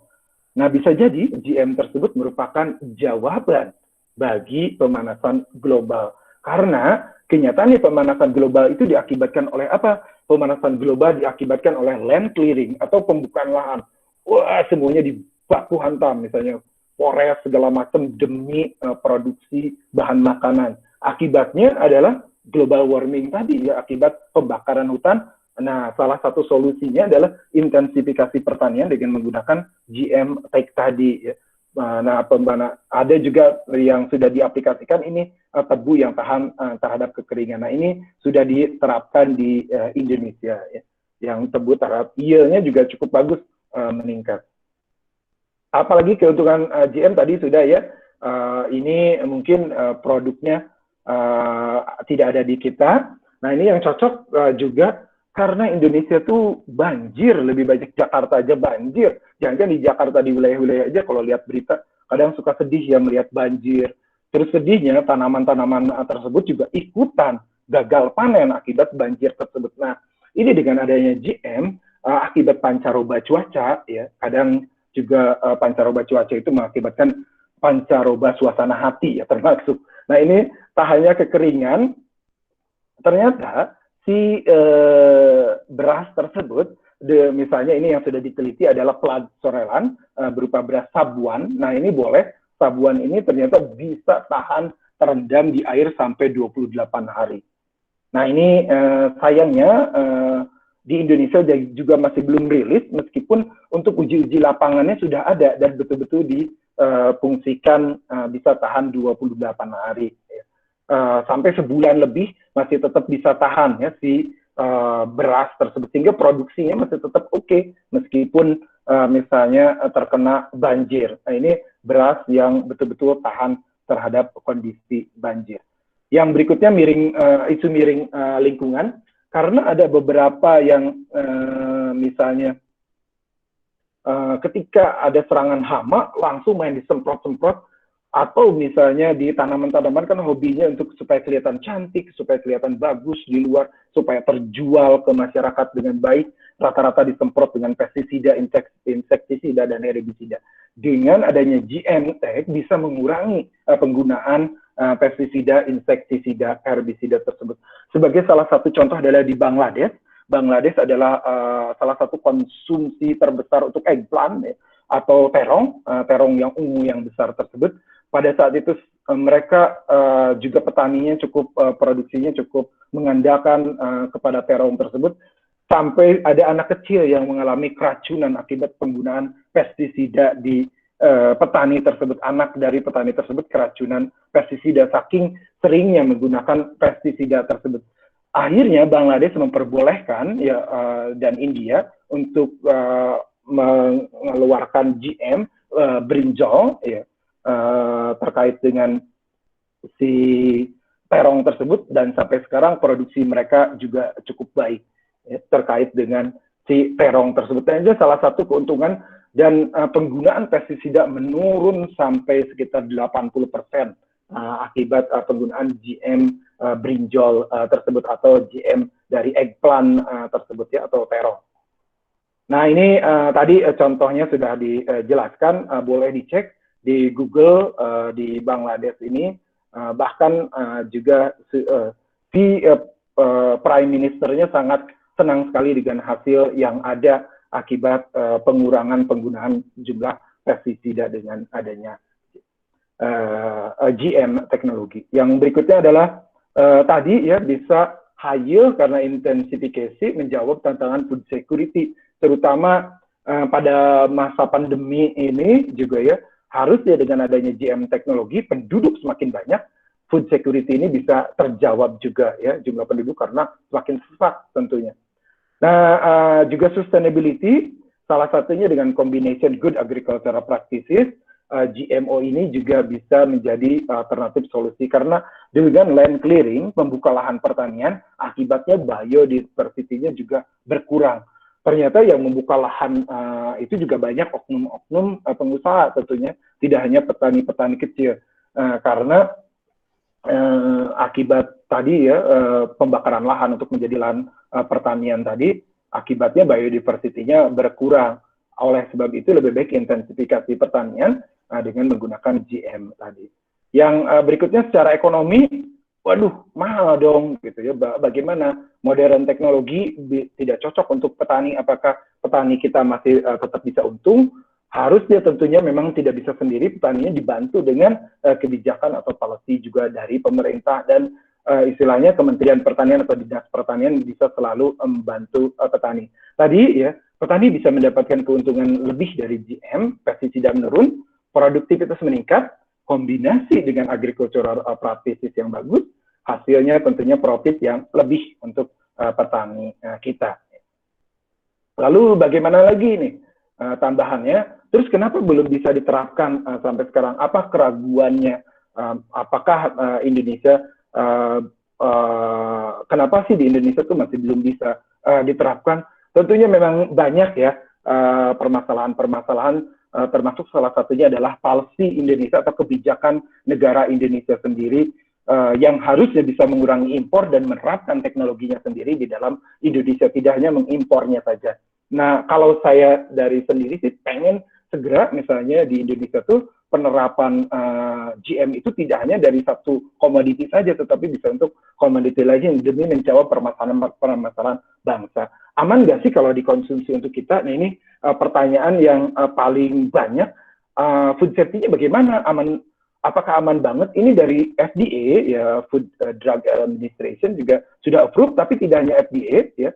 Nah, bisa jadi GM tersebut merupakan jawaban bagi pemanasan global. Karena kenyataannya pemanasan global itu diakibatkan oleh apa? Pemanasan global diakibatkan oleh land clearing atau pembukaan lahan. Wah, semuanya dibaku hantam, misalnya forest segala macam demi produksi bahan makanan. Akibatnya adalah global warming tadi ya, akibat pembakaran hutan. Nah, salah satu solusinya adalah intensifikasi pertanian dengan menggunakan GM tech tadi. Ya. Nah, ada juga yang sudah diaplikasikan ini tebu yang tahan terhadap kekeringan. Nah, ini sudah diterapkan di Indonesia. Ya. Yang tebu terhadap yield-nya juga cukup bagus meningkat. Apalagi keuntungan GM tadi sudah ya. Ini mungkin produknya tidak ada di kita. Nah, ini yang cocok juga. Karena Indonesia tuh banjir, lebih banyak Jakarta aja banjir. Jangan-jangan di Jakarta, di wilayah-wilayah aja kalau lihat berita, kadang suka sedih ya melihat banjir. Terus sedihnya tanaman-tanaman tersebut juga ikutan gagal panen akibat banjir tersebut. Nah, ini dengan adanya GM, akibat pancaroba cuaca, ya kadang juga pancaroba cuaca itu mengakibatkan pancaroba suasana hati, ya termasuk. Nah, ini tak hanya kekeringan, ternyata si beras tersebut, misalnya ini yang sudah diteliti adalah plat sorelan berupa beras sabuan. Nah, ini boleh, sabuan ini ternyata bisa tahan terendam di air sampai 28 hari. Nah, ini sayangnya di Indonesia juga masih belum rilis, meskipun untuk uji-uji lapangannya sudah ada dan betul-betul difungsikan bisa tahan 28 hari. Sampai sebulan lebih masih tetap bisa tahan ya si beras tersebut, sehingga produksinya masih tetap oke, meskipun misalnya terkena banjir. Nah, ini beras yang betul-betul tahan terhadap kondisi banjir. Yang berikutnya isu miring lingkungan, karena ada beberapa yang misalnya ketika ada serangan hama langsung main disemprot-semprot, atau misalnya di tanaman-tanaman kan hobinya untuk supaya kelihatan cantik, supaya kelihatan bagus di luar, supaya terjual ke masyarakat dengan baik, rata-rata disemprot dengan pestisida, insektisida, dan herbisida. Dengan adanya GM Tech bisa mengurangi penggunaan pestisida, insektisida, herbisida tersebut. Sebagai salah satu contoh adalah di Bangladesh. Bangladesh adalah salah satu konsumsi terbesar untuk eggplant ya, atau terong yang ungu yang besar tersebut. Pada saat itu mereka juga petaninya cukup produksinya cukup mengandalkan kepada terong tersebut, sampai ada anak kecil yang mengalami keracunan akibat penggunaan pestisida di petani tersebut, anak dari petani tersebut keracunan pestisida saking seringnya menggunakan pestisida tersebut. Akhirnya Bangladesh memperbolehkan ya dan India untuk mengeluarkan GM brinjol ya terkait dengan si terong tersebut, dan sampai sekarang produksi mereka juga cukup baik ya, terkait dengan si terong tersebut. Dan itu salah satu keuntungan, dan penggunaan pestisida menurun sampai sekitar 80% akibat penggunaan GM brinjol tersebut atau GM dari eggplant tersebut ya, atau terong. Nah ini tadi contohnya sudah dijelaskan, boleh dicek di Google di Bangladesh ini, bahkan juga si Prime Ministernya sangat senang sekali dengan hasil yang ada akibat pengurangan penggunaan jumlah pestisida dengan adanya GM teknologi. Yang berikutnya adalah tadi ya, bisa high karena intensifikasi menjawab tantangan food security, terutama pada masa pandemi ini juga ya, harusnya dengan adanya GM teknologi, penduduk semakin banyak, food security ini bisa terjawab juga ya, jumlah penduduk karena semakin sesak tentunya. Nah, juga sustainability, salah satunya dengan combination good agricultural practices, GMO ini juga bisa menjadi alternatif solusi, karena dengan land clearing, membuka lahan pertanian, akibatnya biodiversity-nya juga berkurang. Ternyata yang membuka lahan itu juga banyak oknum-oknum pengusaha tentunya, tidak hanya petani-petani kecil, karena akibat tadi ya pembakaran lahan untuk menjadi lahan pertanian tadi, akibatnya biodiversity-nya berkurang. Oleh sebab itu lebih baik intensifikasi pertanian dengan menggunakan GM tadi. Yang berikutnya secara ekonomi, waduh mahal dong gitu ya. Bagaimana modern teknologi tidak cocok untuk petani? Apakah petani kita masih tetap bisa untung? Harusnya tentunya memang tidak bisa sendiri, petaninya dibantu dengan kebijakan atau policy juga dari pemerintah, dan istilahnya Kementerian Pertanian atau Dinas Pertanian bisa selalu membantu petani. Tadi ya, petani bisa mendapatkan keuntungan lebih dari GM, pestisida menurun, produktivitas meningkat, kombinasi dengan agricultural practices yang bagus, hasilnya tentunya profit yang lebih untuk petani kita. Lalu bagaimana lagi nih tambahannya? Terus kenapa belum bisa diterapkan sampai sekarang? Apa keraguannya? Apakah Indonesia, kenapa sih di Indonesia tuh masih belum bisa diterapkan? Tentunya memang banyak ya permasalahan-permasalahan, termasuk salah satunya adalah policy Indonesia atau kebijakan negara Indonesia sendiri yang harusnya bisa mengurangi impor dan menerapkan teknologinya sendiri di dalam Indonesia, tidak hanya mengimpornya saja. Nah, kalau saya dari sendiri sih pengen segera misalnya di Indonesia tuh penerapan GM itu tidak hanya dari satu komoditi saja, tetapi bisa untuk komoditi lain demi menjawab permasalahan bangsa. Aman nggak sih kalau dikonsumsi untuk kita? Nah ini pertanyaan yang paling banyak. Food safety-nya bagaimana? Apakah aman banget? Ini dari FDA ya, Food Drug Administration juga sudah approve, tapi tidak hanya FDA ya.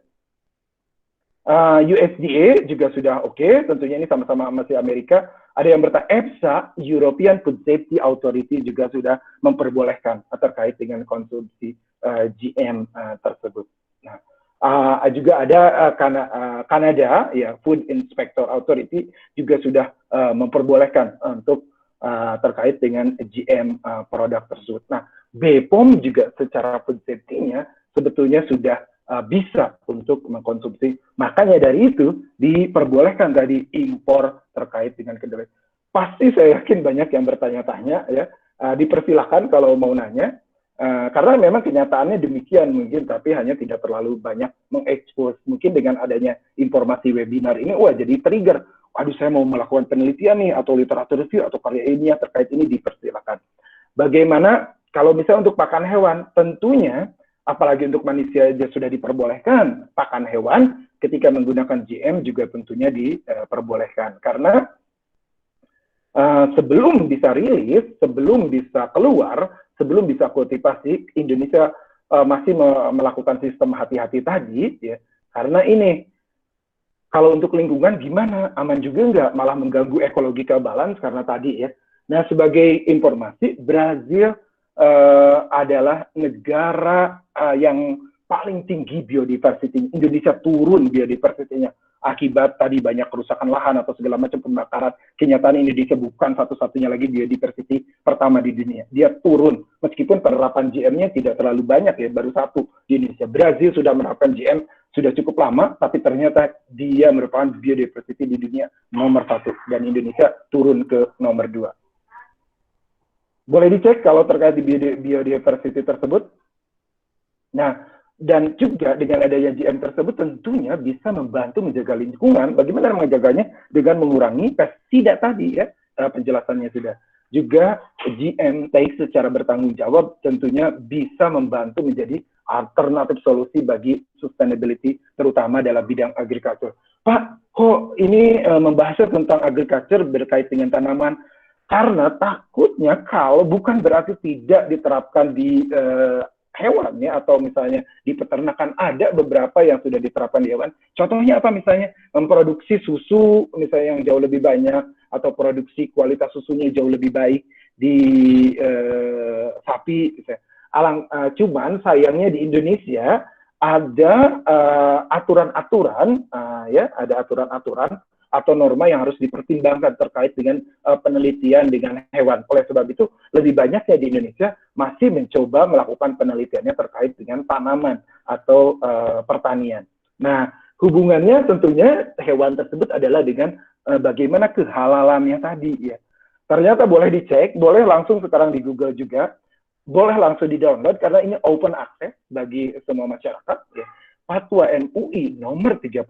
USDA juga sudah oke, tentunya ini sama-sama masih Amerika. Ada yang bertanya, EFSA, European Food Safety Authority juga sudah memperbolehkan terkait dengan konsumsi GM tersebut. Nah, juga ada Kanada, ya Food Inspector Authority juga sudah memperbolehkan untuk terkait dengan GM produk tersebut. Nah, BPOM juga secara food safety-nya sebetulnya sudah bisa untuk mengkonsumsi. Makanya dari itu diperbolehkan tadi impor terkait dengan kedelai. Pasti saya yakin banyak yang bertanya-tanya ya, dipersilahkan kalau mau nanya, karena memang kenyataannya demikian mungkin, tapi hanya tidak terlalu banyak mengekspos. Mungkin dengan adanya informasi webinar ini, wah jadi trigger, aduh saya mau melakukan penelitian nih, atau literatur review, atau karya ilmiah terkait ini, dipersilakan. Bagaimana kalau misalnya untuk pakan hewan, tentunya apalagi untuk manusia saja sudah diperbolehkan, pakan hewan ketika menggunakan GM juga tentunya diperbolehkan. Karena sebelum bisa rilis, sebelum bisa keluar, sebelum bisa kultivasi, Indonesia masih melakukan sistem hati-hati tadi, ya. Karena ini Kalau untuk lingkungan gimana? Aman juga nggak? Malah mengganggu ecological balance karena tadi ya. Nah, sebagai informasi, Brazil adalah negara yang paling tinggi biodiversity. Indonesia turun biodiversity-nya akibat tadi banyak kerusakan lahan atau segala macam pembakaran. Kenyataan Indonesia bukan satu-satunya lagi biodiversity pertama di dunia. Dia turun, meskipun penerapan GM-nya tidak terlalu banyak ya, baru satu di Indonesia. Brazil sudah menerapkan GM sudah cukup lama, tapi ternyata dia merupakan biodiversity di dunia nomor 1, dan Indonesia turun ke nomor 2. Boleh dicek kalau terkait di biodiversity tersebut. Nah, dan juga dengan adanya GM tersebut tentunya bisa membantu menjaga lingkungan. Bagaimana menjaganya? Dengan mengurangi pestisida tadi ya, penjelasannya sudah. Juga GM take secara bertanggung jawab tentunya bisa membantu menjadi alternatif solusi bagi sustainability, terutama dalam bidang agriculture. Pak, kok ini membahas tentang agriculture berkait dengan tanaman? Karena takutnya kalau bukan berarti tidak diterapkan di hewan ya, atau misalnya di peternakan ada beberapa yang sudah diterapkan di hewan. Contohnya apa misalnya? Memproduksi susu misalnya yang jauh lebih banyak, atau produksi kualitas susunya jauh lebih baik di sapi misalnya. Cuman sayangnya di Indonesia ada aturan-aturan ya, ada aturan-aturan atau norma yang harus dipertimbangkan terkait dengan penelitian dengan hewan. Oleh sebab itu, lebih banyaknya di Indonesia masih mencoba melakukan penelitiannya terkait dengan tanaman atau pertanian. Nah, hubungannya tentunya hewan tersebut adalah dengan bagaimana kehalalannya tadi ya. Ternyata boleh dicek, boleh langsung sekarang di Google juga, boleh langsung di-download karena ini open access bagi semua masyarakat ya. Fatwa MUI nomor 35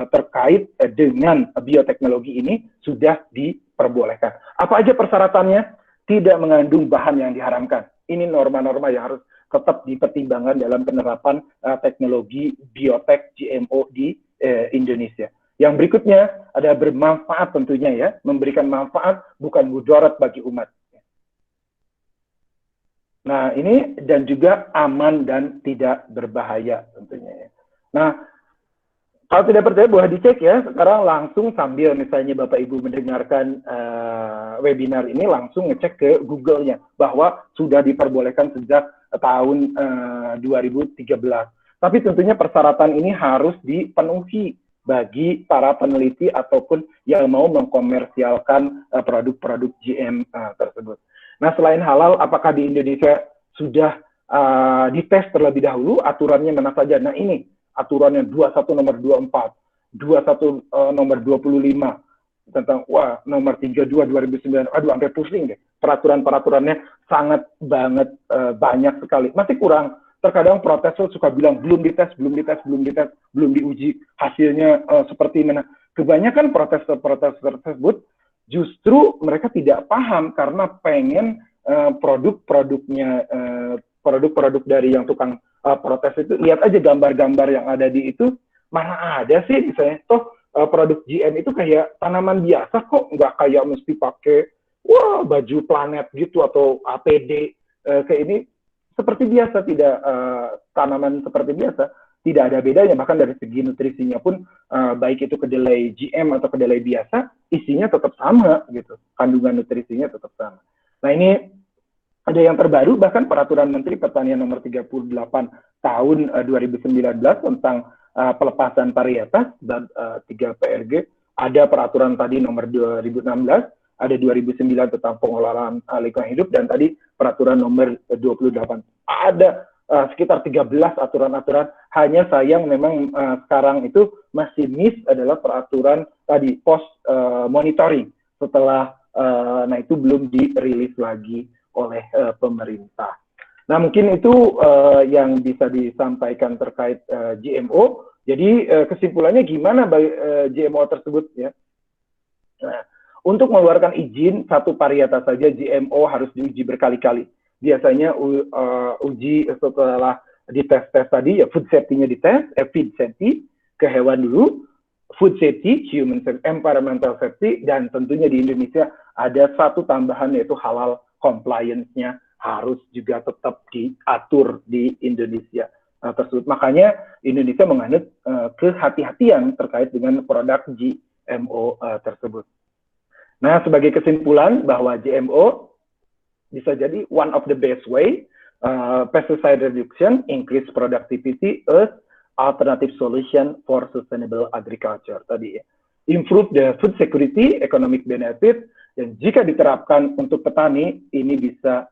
terkait dengan bioteknologi ini sudah diperbolehkan. Apa aja persyaratannya? Tidak mengandung bahan yang diharamkan. Ini norma-norma yang harus tetap dipertimbangkan dalam penerapan teknologi biotek GMO di Indonesia. Yang berikutnya ada bermanfaat tentunya ya, memberikan manfaat bukan mudarat bagi umat. Nah, ini dan juga aman dan tidak berbahaya tentunya ya. Nah, kalau tidak percaya boleh dicek ya, sekarang langsung sambil misalnya Bapak Ibu mendengarkan webinar ini langsung ngecek ke Google-nya bahwa sudah diperbolehkan sejak tahun 2013. Tapi tentunya persyaratan ini harus dipenuhi bagi para peneliti ataupun yang mau mengkomersialkan produk-produk GM tersebut. Nah, selain halal, apakah di Indonesia sudah dites terlebih dahulu aturannya mana saja? Nah, ini aturannya 21 nomor 24, 21 nomor 25, tentang nomor 32 2009. Aduh, sampai pusing deh. Peraturan-peraturannya sangat banget banyak sekali. Masih kurang. Terkadang protes suka bilang belum dites, belum diuji. Hasilnya seperti mana. Kebanyakan protes tersebut justru mereka tidak paham karena pengen produk-produk dari yang tukang protes itu, lihat aja gambar-gambar yang ada di itu, mana ada sih misalnya, toh produk GM itu kayak tanaman biasa kok, nggak kayak mesti pakai baju planet gitu atau APD kayak ini, seperti biasa, tidak tanaman seperti biasa, tidak ada bedanya, bahkan dari segi nutrisinya pun baik itu kedelai GM atau kedelai biasa, isinya tetap sama gitu, kandungan nutrisinya tetap sama. Nah, ini ada yang terbaru, bahkan peraturan Menteri Pertanian nomor 38 tahun 2019 tentang pelepasan varietas dan 3 PRG, ada peraturan tadi nomor 2016, ada 2009 tentang pengelolaan lingkungan hidup, dan tadi peraturan nomor 28. Ada sekitar 13 aturan-aturan, hanya sayang memang sekarang itu masih miss adalah peraturan tadi post monitoring setelah nah itu belum dirilis lagi oleh pemerintah. Nah, mungkin itu yang bisa disampaikan terkait GMO. Jadi kesimpulannya gimana GMO tersebut ya? Nah, untuk mengeluarkan izin satu varietas saja GMO harus diuji berkali-kali. Biasanya uji setelah dites tadi ya, food safety-nya dites, feed safety ke hewan dulu, food safety, human safety, environmental safety, dan tentunya di Indonesia ada satu tambahan yaitu halal compliance-nya harus juga tetap diatur di Indonesia. tersebut. Makanya Indonesia menganut kehati-hatian terkait dengan produk GMO tersebut. Nah, sebagai kesimpulan bahwa GMO bisa jadi one of the best way pesticide reduction, increase productivity as alternative solution for sustainable agriculture tadi ya. Improve the food security, economic benefit, dan jika diterapkan untuk petani, ini bisa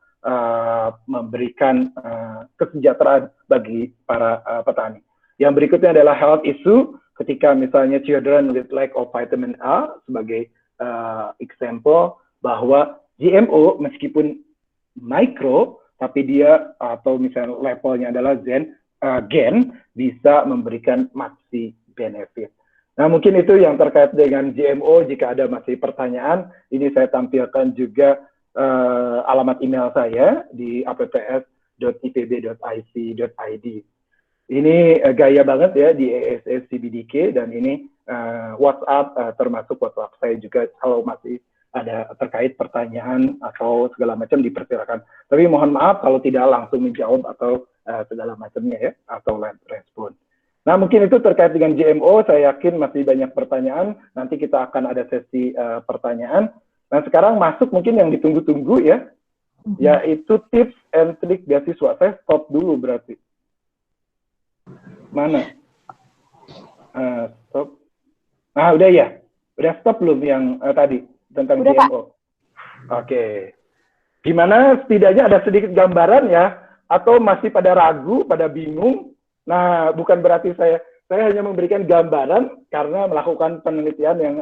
memberikan kesejahteraan bagi para petani. Yang berikutnya adalah health issue, ketika misalnya children with lack of vitamin A sebagai example, bahwa GMO meskipun mikro, tapi dia atau misalnya levelnya adalah gen, bisa memberikan maxi benefit. Nah, mungkin itu yang terkait dengan GMO. Jika ada masih pertanyaan, ini saya tampilkan juga alamat email saya di apps.ipb.ic.id. Ini gaya banget ya di ESS CBDK, dan ini WhatsApp, termasuk WhatsApp saya juga kalau masih ada terkait pertanyaan atau segala macam dipersilakan. Tapi mohon maaf kalau tidak langsung menjawab atau segala macamnya ya, atau respon. Nah, mungkin itu terkait dengan GMO. Saya yakin masih banyak pertanyaan. Nanti kita akan ada sesi pertanyaan. Nah, sekarang masuk mungkin yang ditunggu-tunggu ya, yaitu tips and trick beasiswa. Saya stop dulu berarti. Mana? Stop. Nah, udah ya? Udah stop belum yang tadi tentang udah, GMO? Oke. Gimana, setidaknya ada sedikit gambaran ya? Atau masih pada ragu, pada bingung? Nah, bukan berarti saya hanya memberikan gambaran karena melakukan penelitian yang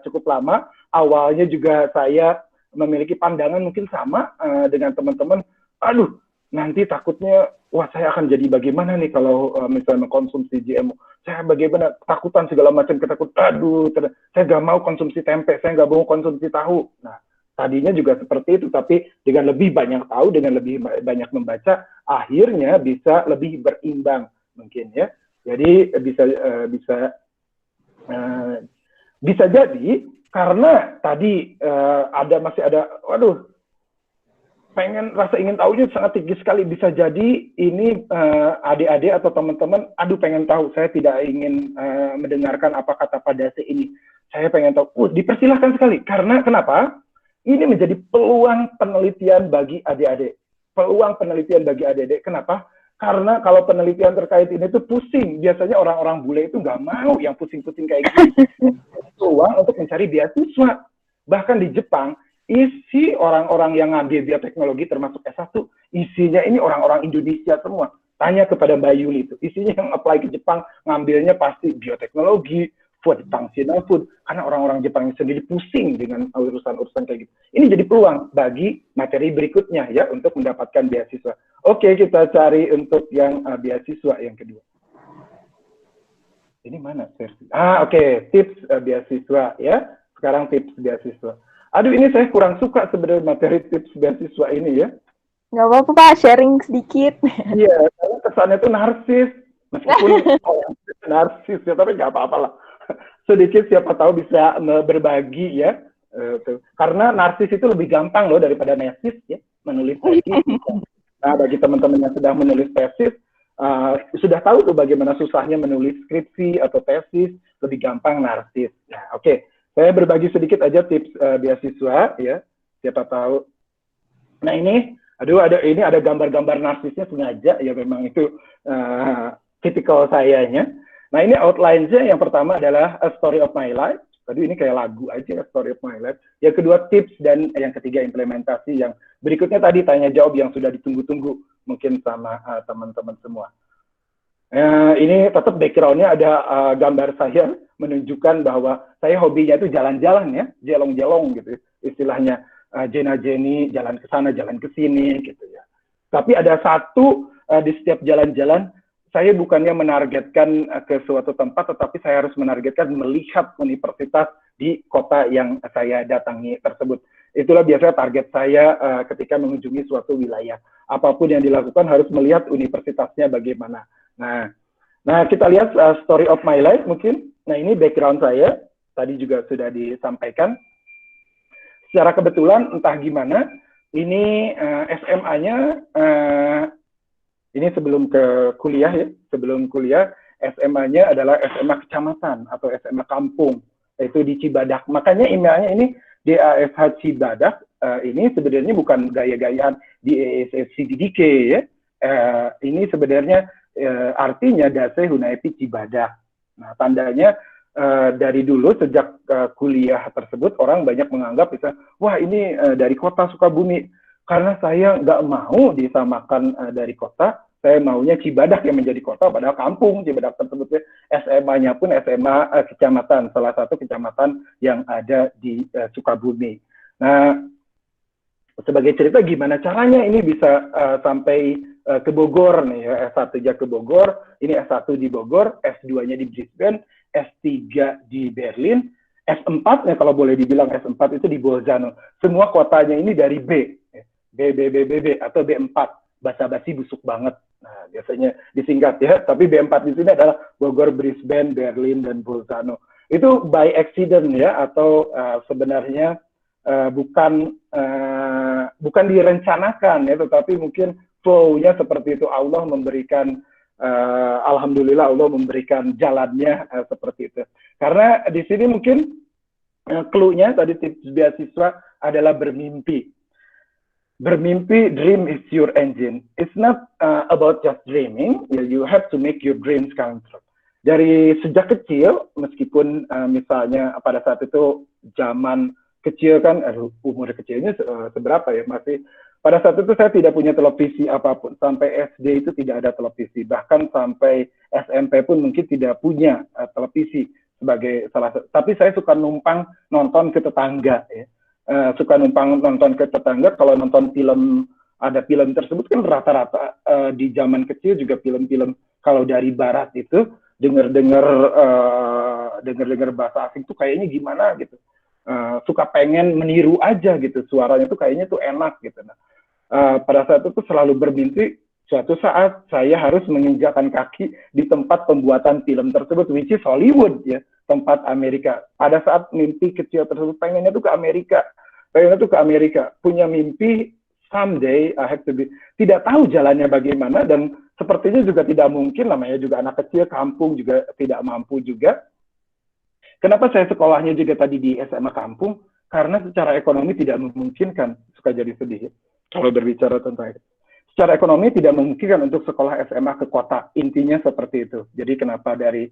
cukup lama. Awalnya juga saya memiliki pandangan mungkin sama dengan teman-teman. Aduh, nanti takutnya, wah saya akan jadi bagaimana nih kalau misalnya mengkonsumsi GMO. Saya bagaimana, takutan segala macam, ketakutan. Aduh, saya nggak mau konsumsi tempe, saya nggak mau konsumsi tahu. Nah, tadinya juga seperti itu, tapi dengan lebih banyak tahu, dengan lebih banyak membaca, akhirnya bisa lebih berimbang mungkin ya. Jadi bisa jadi karena tadi masih ada, waduh, rasa ingin tahunya sangat tinggi sekali. Bisa jadi ini adik-adik atau teman-teman, aduh pengen tahu, saya tidak ingin mendengarkan apa kata Padase ini. Saya pengen tahu, dipersilahkan sekali. Karena kenapa? Ini menjadi peluang penelitian bagi adik-adik. Peluang penelitian bagi adik-adik. Kenapa? Karena kalau penelitian terkait ini tuh pusing. Biasanya orang-orang bule itu nggak mau yang pusing-pusing kayak gitu. Peluang untuk mencari beasiswa. Bahkan di Jepang, isi orang-orang yang ngambil bioteknologi termasuk S1, isinya ini orang-orang Indonesia semua. Tanya kepada Mbak Yuli itu, isinya yang apply ke Jepang, ngambilnya pasti bioteknologi, food, functional food, karena orang-orang Jepang sendiri pusing dengan urusan-urusan kayak gitu. Ini jadi peluang bagi materi berikutnya ya, untuk mendapatkan beasiswa. Oke, kita cari untuk yang beasiswa yang kedua. Ini mana versi? Oke, tips beasiswa ya. Sekarang tips beasiswa. Aduh, ini saya kurang suka sebenarnya materi tips beasiswa ini ya. Nggak apa-apa Pak, sharing sedikit. Iya, karena kesannya itu narsis. Meskipun narsis ya, tapi nggak apa-apa lah. Sedikit siapa tahu bisa berbagi ya. Karena narsis itu lebih gampang loh daripada nesis ya, menulis tesis. Nah, bagi teman-teman yang sedang menulis tesis, sudah tahu tuh bagaimana susahnya menulis skripsi atau tesis, lebih gampang narsis. Nah, oke. Saya berbagi sedikit aja tips beasiswa ya, siapa tahu. Nah ini, ini ada gambar-gambar narsisnya sengaja ya, memang itu tipikal sayanya. Nah ini outline-nya, yang pertama adalah A Story of My Life. Tadi ini kayak lagu aja, A Story of My Life. Yang kedua tips, dan yang ketiga implementasi. Yang berikutnya tadi tanya jawab yang sudah ditunggu-tunggu mungkin sama teman-teman semua. Ini tetap background-nya ada gambar saya menunjukkan bahwa saya hobinya itu jalan-jalan ya, jelong-jelong gitu istilahnya, jena-jeni, jalan ke sana, jalan ke sini gitu ya. Tapi ada satu di setiap jalan-jalan, saya bukannya menargetkan ke suatu tempat, tetapi saya harus menargetkan melihat universitas di kota yang saya datangi tersebut. Itulah biasanya target saya ketika mengunjungi suatu wilayah. Apapun yang dilakukan harus melihat universitasnya bagaimana. Nah kita lihat story of my life mungkin. Nah ini background saya, tadi juga sudah disampaikan. Secara kebetulan entah gimana, ini SMA-nya Ini sebelum ke kuliah ya, sebelum kuliah SMA-nya adalah SMA kecamatan atau SMA kampung, yaitu di Cibadak. Makanya emailnya ini DASH Cibadak, ini sebenarnya bukan gaya-gayaan di ESSCDK ya. Ini sebenarnya artinya Dase Hunaipi Cibadak. Nah, tandanya dari dulu sejak kuliah tersebut orang banyak menganggap bisa, wah ini dari kota Sukabumi. Karena saya nggak mau disamakan dari kota, saya maunya Cibadak yang menjadi kota, padahal kampung Cibadak tersebut ya. SMA-nya pun SMA kecamatan, salah satu kecamatan yang ada di Sukabumi. Nah, sebagai cerita gimana caranya ini bisa sampai ke Bogor nih ya, S1-nya ke Bogor, ini S1 di Bogor, S2-nya di Brisbane, S3 di Berlin, S4-nya kalau boleh dibilang S4 itu di Bolzano. Semua kotanya ini dari B. B atau B4, basa-basi busuk banget. Nah, biasanya disingkat ya, tapi B4 di sini adalah Bogor, Brisbane, Berlin, dan Bolzano. Itu by accident ya, atau sebenarnya bukan direncanakan ya, tetapi mungkin flow-nya seperti itu. Allah memberikan, alhamdulillah Allah memberikan jalannya seperti itu. Karena di sini mungkin clue-nya tadi tips beasiswa adalah bermimpi. Bermimpi, dream is your engine. It's not about just dreaming. You have to make your dreams come true. Dari sejak kecil, meskipun misalnya pada saat itu zaman kecil kan, umur kecilnya seberapa ya, masih pada saat itu saya tidak punya televisi apapun. Sampai SD itu tidak ada televisi. Bahkan sampai SMP pun mungkin tidak punya televisi sebagai salah satu. Tapi saya suka numpang nonton ke tetangga ya. Suka numpang nonton ke tetangga. Kalau nonton film, ada film tersebut kan rata-rata di zaman kecil juga film-film kalau dari barat itu dengar-dengar bahasa asing tuh kayaknya gimana gitu. Suka pengen meniru aja gitu, suaranya tuh kayaknya tuh enak gitu. Nah, pada saat itu selalu bermimpi suatu saat saya harus menginjakkan kaki di tempat pembuatan film tersebut, which is Hollywood ya, tempat Amerika. Pada saat mimpi kecil tersebut pengennya tuh ke Amerika, punya mimpi someday I have to be, tidak tahu jalannya bagaimana, dan sepertinya juga tidak mungkin, namanya juga anak kecil, kampung juga tidak mampu juga. Kenapa saya sekolahnya juga tadi di SMA kampung? Karena secara ekonomi tidak memungkinkan, suka jadi sedih ya, kalau berbicara tentang itu. Secara ekonomi tidak memungkinkan untuk sekolah SMA ke kota, intinya seperti itu. Jadi kenapa dari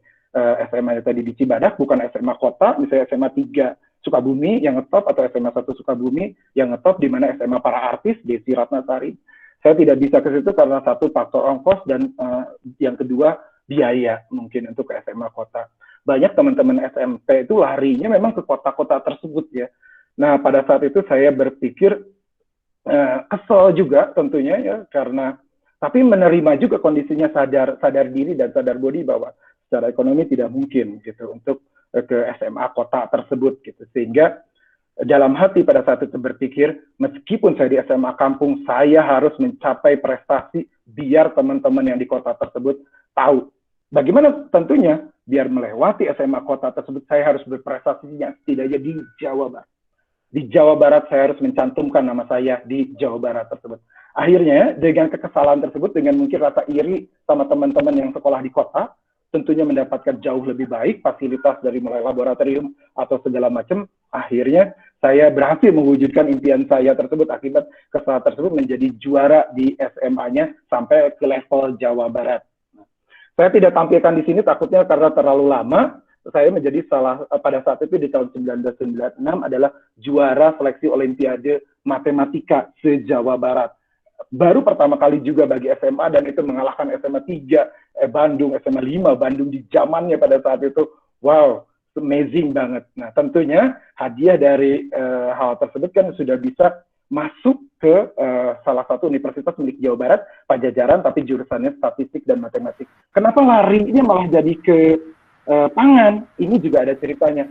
SMA tadi di Cibadak, bukan SMA kota, misalnya SMA 3 Sukabumi yang ngetop, atau SMA 1 Sukabumi yang ngetop, di mana SMA para artis, Desi Ratnasari. Saya tidak bisa ke situ karena satu faktor ongkos, dan yang kedua biaya mungkin untuk ke SMA kota. Banyak teman-teman SMP itu larinya memang ke kota-kota tersebut ya. Nah, pada saat itu saya berpikir kesel juga tentunya ya, karena tapi menerima juga kondisinya, sadar diri dan sadar bodi bahwa secara ekonomi tidak mungkin gitu untuk ke SMA kota tersebut gitu. Sehingga dalam hati pada saat itu berpikir, meskipun saya di SMA kampung, saya harus mencapai prestasi biar teman-teman yang di kota tersebut tahu. Bagaimana tentunya biar melewati SMA kota tersebut, saya harus berprestasinya setidaknya di Jawa Barat. Di Jawa Barat saya harus mencantumkan nama saya di Jawa Barat tersebut. Akhirnya dengan kekesalan tersebut, dengan mungkin rasa iri sama teman-teman yang sekolah di kota, tentunya mendapatkan jauh lebih baik fasilitas dari mulai laboratorium atau segala macam. Akhirnya saya berhasil mewujudkan impian saya tersebut akibat kesalahan tersebut, menjadi juara di SMA-nya sampai ke level Jawa Barat. Saya tidak tampilkan di sini takutnya karena terlalu lama. Saya menjadi pada saat itu di tahun 1996 adalah juara seleksi Olimpiade Matematika se-Jawa Barat. Baru pertama kali juga bagi SMA, dan itu mengalahkan SMA 3 Bandung, SMA 5 Bandung di zamannya pada saat itu. Wow, amazing banget. Nah, tentunya hadiah dari hal tersebut kan sudah bisa masuk ke salah satu universitas milik Jawa Barat, Pajajaran, tapi jurusannya statistik dan matematik. Kenapa larinya malah jadi ke pangan? Ini juga ada ceritanya.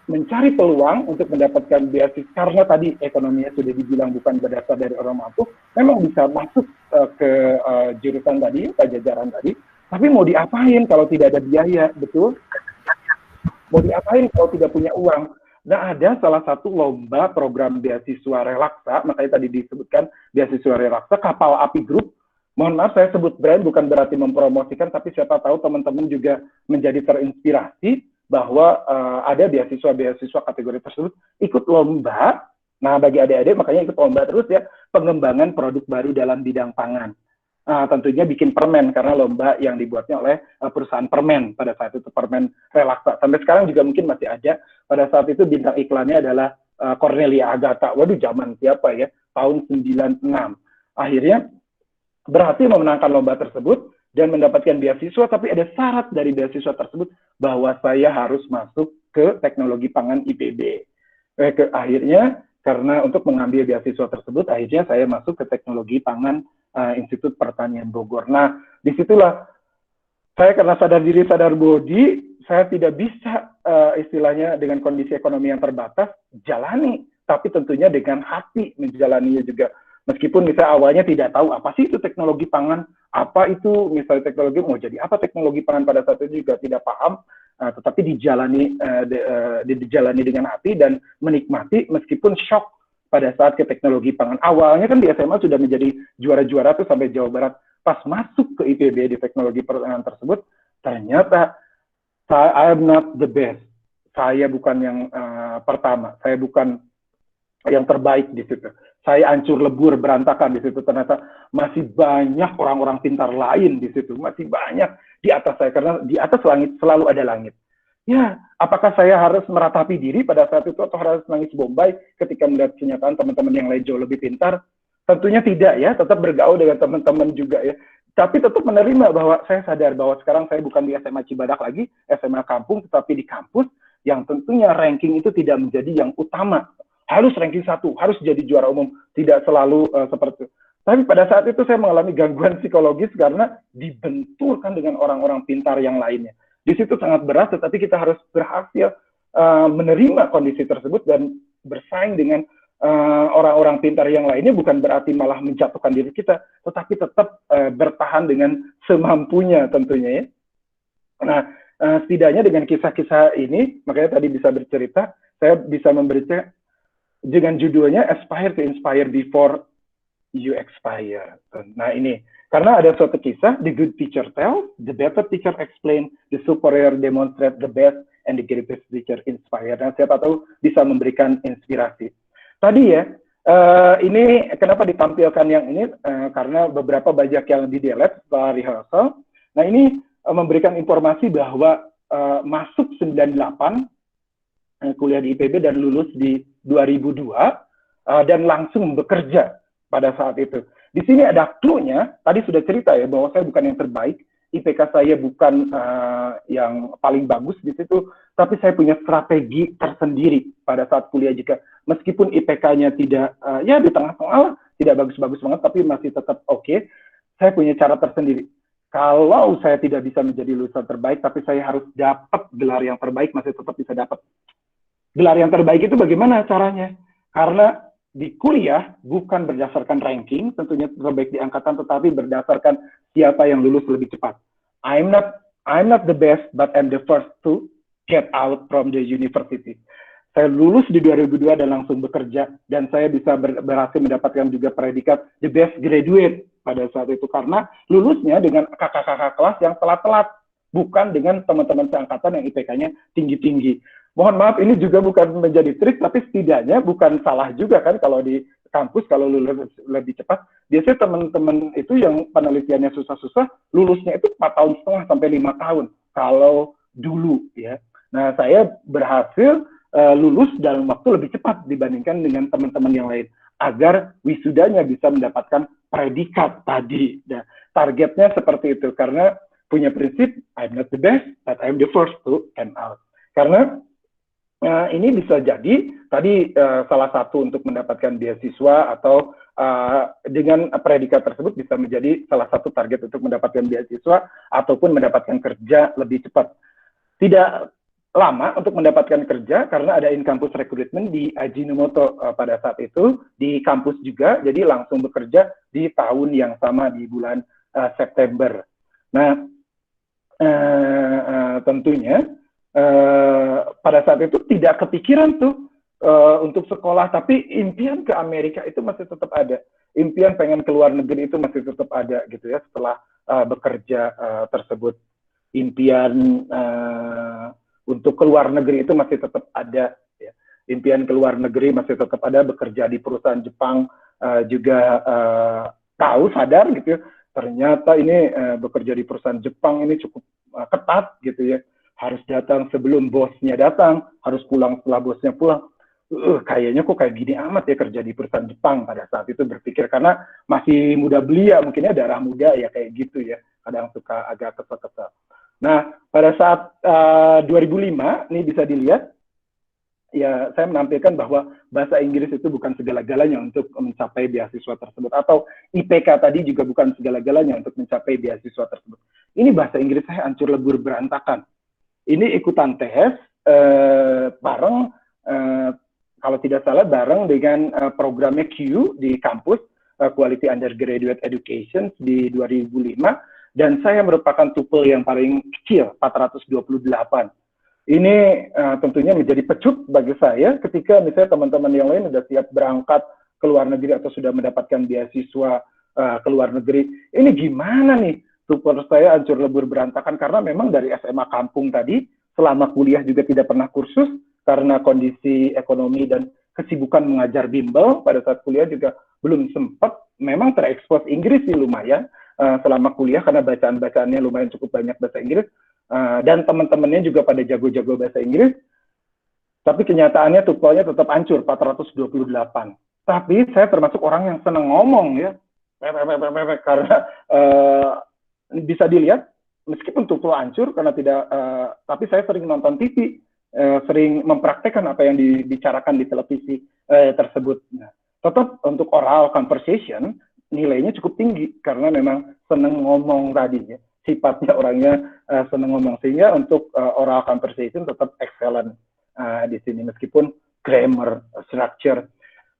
Mencari peluang untuk mendapatkan beasiswa, karena tadi ekonominya sudah dibilang bukan berdasar dari orang mampu, memang bisa masuk ke jurusan tadi, Pajajaran tadi, tapi mau diapain kalau tidak ada biaya, betul? Mau diapain kalau tidak punya uang? Nah, ada salah satu lomba program beasiswa relaksa, makanya tadi disebutkan beasiswa relaksa, Kapal Api Group Mohon maaf saya sebut brand bukan berarti mempromosikan, tapi siapa tahu teman-teman juga menjadi terinspirasi bahwa ada beasiswa-beasiswa kategori tersebut ikut lomba. Nah, bagi adik-adik makanya ikut lomba terus ya, pengembangan produk baru dalam bidang pangan. Tentunya bikin permen, karena lomba yang dibuatnya oleh perusahaan permen. Pada saat itu permen Relaksa. Sampai sekarang juga mungkin masih ada. Pada saat itu bintang iklannya adalah Cornelia Agatha. Waduh, zaman siapa ya? Tahun 96. Akhirnya berhasil memenangkan lomba tersebut dan mendapatkan beasiswa, tapi ada syarat dari beasiswa tersebut bahwa saya harus masuk ke teknologi pangan IPB. Akhirnya, karena untuk mengambil beasiswa tersebut, akhirnya saya masuk ke teknologi pangan Institut Pertanian Bogor. Nah, disitulah saya karena sadar diri, sadar bodi, saya tidak bisa istilahnya dengan kondisi ekonomi yang terbatas, jalani. Tapi tentunya dengan hati menjalaninya juga. Meskipun misalnya awalnya tidak tahu apa sih itu teknologi pangan, apa itu misalnya teknologi, mau jadi apa teknologi pangan pada saat itu juga tidak paham, tetapi dijalani dengan hati dan menikmati meskipun shock pada saat ke teknologi pangan. Awalnya kan di SMA sudah menjadi juara-juara tuh sampai Jawa Barat. Pas masuk ke IPB di teknologi pangan tersebut, ternyata I am not the best. Saya bukan yang pertama, saya bukan yang terbaik di situ. Saya hancur lebur, berantakan di situ. Ternyata masih banyak orang-orang pintar lain di situ. Masih banyak di atas saya, karena di atas langit selalu ada langit. Ya, apakah saya harus meratapi diri pada saat itu atau harus nangis bombay ketika melihat kenyataan teman-teman yang lain jauh lebih pintar? Tentunya tidak ya, tetap bergaul dengan teman-teman juga ya. Tapi tetap menerima bahwa saya sadar bahwa sekarang saya bukan di SMA Cibadak lagi, SMA kampung, tetapi di kampus yang tentunya ranking itu tidak menjadi yang utama. Harus ranking 1, harus jadi juara umum, tidak selalu seperti itu. Tapi pada saat itu saya mengalami gangguan psikologis karena dibenturkan dengan orang-orang pintar yang lainnya. Di situ sangat berat, tetapi kita harus berhasil menerima kondisi tersebut dan bersaing dengan orang-orang pintar yang lainnya, bukan berarti malah menjatuhkan diri kita, tetapi tetap bertahan dengan semampunya tentunya ya. Nah, setidaknya dengan kisah-kisah ini, makanya tadi bisa bercerita, saya bisa memberikan dengan judulnya Aspire to Inspire Before You Expire. Nah ini, karena ada suatu kisah, the good teacher tells, the better teacher explain, the superior demonstrate, the best, and the greatest teacher inspire. Dan siapa tahu bisa memberikan inspirasi. Tadi ya, ini kenapa ditampilkan yang ini, karena beberapa banyak yang di-delete setelah rehearsal. Nah ini memberikan informasi bahwa masuk 98, kuliah di IPB dan lulus di 2002 dan langsung bekerja pada saat itu. Di sini ada clue-nya, tadi sudah cerita ya bahwa saya bukan yang terbaik, IPK saya bukan yang paling bagus di situ, tapi saya punya strategi tersendiri pada saat kuliah juga. Meskipun IPK-nya tidak ya di tengah-tengah, tidak bagus-bagus banget, tapi masih tetap oke. Saya punya cara tersendiri. Kalau saya tidak bisa menjadi lulusan terbaik, tapi saya harus dapat gelar yang terbaik, masih tetap bisa dapat. Gelar yang terbaik itu bagaimana caranya? Karena di kuliah bukan berdasarkan ranking, tentunya terbaik di angkatan, tetapi berdasarkan siapa yang lulus lebih cepat. I'm not the best, but I'm the first to get out from the university. Saya lulus di 2002 dan langsung bekerja, dan saya bisa berhasil mendapatkan juga predikat the best graduate pada saat itu, karena lulusnya dengan kakak-kakak kelas yang telat-telat, bukan dengan teman-teman seangkatan yang IPK-nya tinggi-tinggi. Mohon maaf, ini juga bukan menjadi trik, tapi setidaknya bukan salah juga kan kalau di kampus, kalau lulus lebih cepat. Biasanya teman-teman itu yang penelitiannya susah-susah, lulusnya itu 4,5 tahun sampai 5 tahun, kalau dulu ya. Nah, saya berhasil lulus dalam waktu lebih cepat dibandingkan dengan teman-teman yang lain, agar wisudanya bisa mendapatkan predikat tadi. Nah, targetnya seperti itu, karena punya prinsip, I'm not the best, but I'm the first to come out. Karena ini bisa jadi tadi salah satu untuk mendapatkan beasiswa atau dengan predikat tersebut bisa menjadi salah satu target untuk mendapatkan beasiswa ataupun mendapatkan kerja lebih cepat. Tidak lama untuk mendapatkan kerja karena ada in-campus recruitment di Ajinomoto pada saat itu, di kampus juga, jadi langsung bekerja di tahun yang sama di bulan September. Nah, tentunya pada saat itu tidak kepikiran tuh untuk sekolah, tapi impian ke Amerika itu masih tetap ada. impian pengen keluar negeri itu masih tetap ada gitu ya setelah bekerja tersebut. Impian untuk keluar negeri itu masih tetap ada. Ya. Impian keluar negeri masih tetap ada, bekerja di perusahaan Jepang juga tahu, sadar gitu ya. Ternyata ini bekerja di perusahaan Jepang ini cukup ketat gitu ya. Harus datang sebelum bosnya datang, harus pulang setelah bosnya pulang. Kayaknya kok kayak gini amat ya kerja di perusahaan Jepang pada saat itu berpikir, karena masih muda belia, mungkinnya darah muda ya kayak gitu ya. Kadang suka agak kesel-kesel. Nah, pada saat 2005, ini bisa dilihat, ya saya menampilkan bahwa bahasa Inggris itu bukan segala-galanya untuk mencapai beasiswa tersebut, atau IPK tadi juga bukan segala-galanya untuk mencapai beasiswa tersebut. Ini bahasa Inggris saya hancur lebur berantakan. Ini ikutan tes bareng, kalau tidak salah bareng dengan programnya Q di kampus, Quality Undergraduate Education di 2005, dan saya merupakan TOEFL yang paling kecil, 428. Ini tentunya menjadi pecut bagi saya ketika misalnya teman-teman yang lain sudah siap berangkat ke luar negeri atau sudah mendapatkan beasiswa ke luar negeri. Ini gimana nih? TOEFL saya hancur lebur berantakan karena memang dari SMA kampung tadi, selama kuliah juga tidak pernah kursus karena kondisi ekonomi dan kesibukan mengajar bimbel. Pada saat kuliah juga belum sempat, memang terekspos Inggris sih lumayan selama kuliah karena bacaan-bacaannya lumayan cukup banyak bahasa Inggris. Dan teman-temannya juga pada jago-jago bahasa Inggris, tapi kenyataannya TOEFL-nya tetap hancur, 428. Tapi saya termasuk orang yang senang ngomong ya, karena bisa dilihat, meskipun TOEFL hancur karena tidak, tapi saya sering nonton TV, sering mempraktekkan apa yang dibicarakan di televisi tersebut. Nah, tetap untuk oral conversation, nilainya cukup tinggi, karena memang senang ngomong tadi ya. Sifatnya orangnya senang ngomong, sehingga untuk oral conversation tetap excellent di sini, meskipun grammar, structure.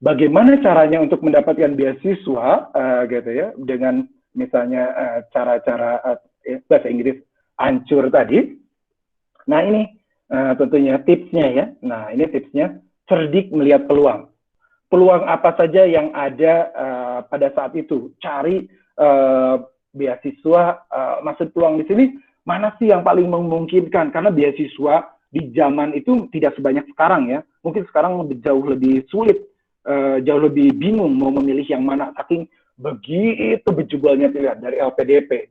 Bagaimana caranya untuk mendapatkan beasiswa gitu ya, dengan misalnya cara-cara bahasa Inggris hancur tadi. Nah ini tentunya tipsnya ya. Nah ini tipsnya, cerdik melihat peluang. Peluang apa saja yang ada pada saat itu, cari beasiswa, maksud peluang di sini mana sih yang paling memungkinkan, karena beasiswa di zaman itu tidak sebanyak sekarang ya, mungkin sekarang jauh lebih sulit, jauh lebih bingung mau memilih yang mana, saking begitu berjubalnya pilihan dari LPDP,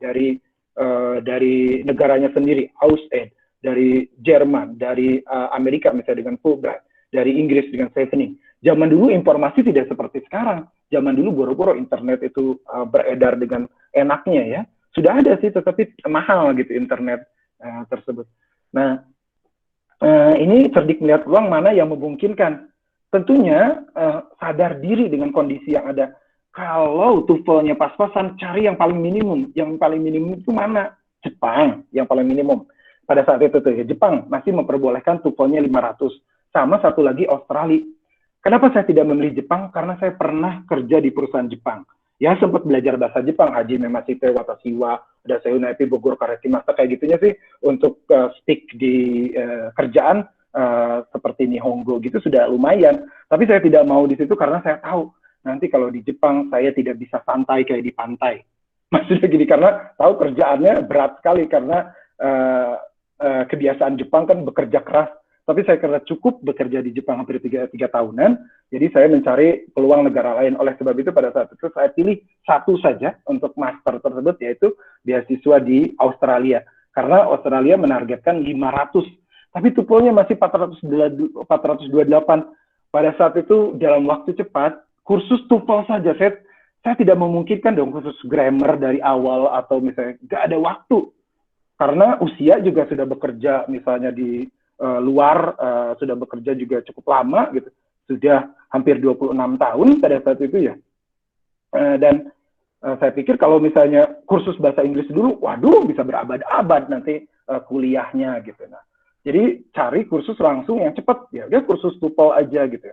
dari negaranya sendiri, AusAid, dari Jerman, dari Amerika misalnya dengan Fulbright, dari Inggris dengan Chevening. Zaman dulu informasi tidak seperti sekarang. Zaman dulu boro-boro internet itu beredar dengan enaknya ya. Sudah ada sih, tetapi mahal gitu internet tersebut. Nah, ini cerdik melihat peluang mana yang memungkinkan. Tentunya sadar diri dengan kondisi yang ada. Kalau TOEFL-nya pas-pasan, cari yang paling minimum. Yang paling minimum itu mana? Jepang, yang paling minimum. Pada saat itu tuh ya, Jepang masih memperbolehkan TOEFL-nya 500. Sama satu lagi Australia. Kenapa saya tidak memilih Jepang? Karena saya pernah kerja di perusahaan Jepang. Ya sempat belajar bahasa Jepang, Hajime Mashite, Watashi wa Dasai Unaipi Bogor Karetimasa, kayak gitunya sih, untuk speak di kerjaan seperti Nihongo gitu sudah lumayan. Tapi saya tidak mau di situ karena saya tahu nanti kalau di Jepang saya tidak bisa santai kayak di pantai. Maksudnya gini, karena tahu kerjaannya berat sekali karena kebiasaan Jepang kan bekerja keras. Tapi saya karena cukup bekerja di Jepang hampir 3 tahunan, jadi saya mencari peluang negara lain. Oleh sebab itu pada saat itu saya pilih satu saja untuk master tersebut, yaitu beasiswa di Australia. Karena Australia menargetkan 500, tapi TOEFL-nya masih 428. Pada saat itu dalam waktu cepat, kursus TOEFL saja, saya tidak memungkinkan dong kursus grammar dari awal, atau misalnya nggak ada waktu. Karena usia juga sudah bekerja misalnya di luar, sudah bekerja juga cukup lama gitu, sudah hampir 26 tahun pada saat itu ya. Dan saya pikir kalau misalnya kursus bahasa Inggris dulu, waduh bisa berabad-abad nanti kuliahnya gitu. Nah, jadi cari kursus langsung yang cepat, ya udah kursus TOEFL aja gitu.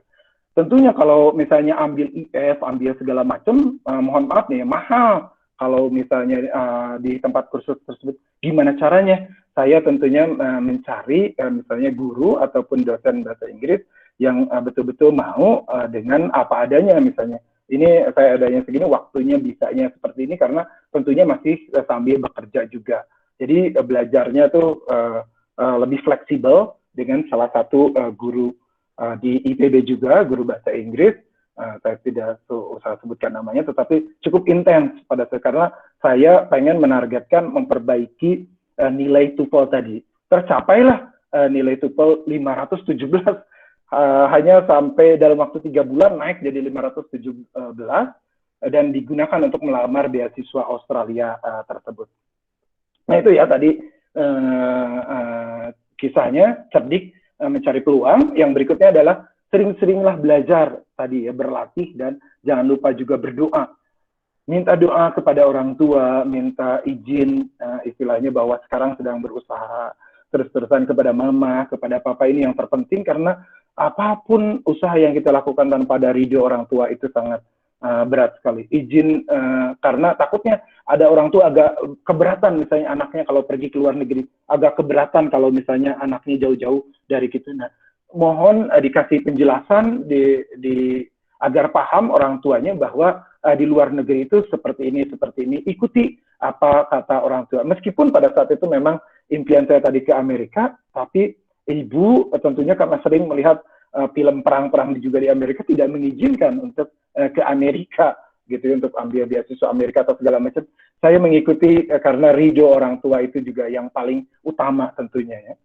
Tentunya kalau misalnya ambil IF, ambil segala macam, mohon maaf nih, mahal. Kalau misalnya di tempat kursus tersebut, gimana caranya? Saya tentunya mencari misalnya guru ataupun dosen bahasa Inggris yang betul-betul mau dengan apa adanya, misalnya ini saya adanya segini, waktunya bisanya seperti ini karena tentunya masih sambil bekerja juga. Jadi belajarnya tuh lebih fleksibel dengan salah satu guru di IPB juga, guru bahasa Inggris. Saya tidak usah sebutkan namanya, tetapi cukup intens pada saya karena saya pengen menargetkan memperbaiki nilai TOEFL tadi. Tercapailah nilai TOEFL 517, hanya sampai dalam waktu 3 bulan naik jadi 517 dan digunakan untuk melamar beasiswa Australia tersebut. Nah itu ya tadi kisahnya, cerdik mencari peluang. Yang berikutnya adalah sering-seringlah belajar tadi ya, berlatih, dan jangan lupa juga berdoa. Minta doa kepada orang tua, minta izin, istilahnya bahwa sekarang sedang berusaha, terus-terusan kepada mama, kepada papa, ini yang terpenting karena apapun usaha yang kita lakukan tanpa ada ridho orang tua itu sangat berat sekali. Izin karena takutnya ada orang tua agak keberatan misalnya anaknya kalau pergi ke luar negeri, agak keberatan kalau misalnya anaknya jauh-jauh dari kita. Nah, mohon dikasih penjelasan agar paham orang tuanya bahwa di luar negeri itu seperti ini, ikuti apa kata orang tua. Meskipun pada saat itu memang impian saya tadi ke Amerika, tapi ibu tentunya karena sering melihat film perang-perang juga di Amerika tidak mengizinkan untuk ke Amerika gitu, untuk ambil beasiswa Amerika atau segala macam. Saya mengikuti karena ridho orang tua itu juga yang paling utama tentunya ya.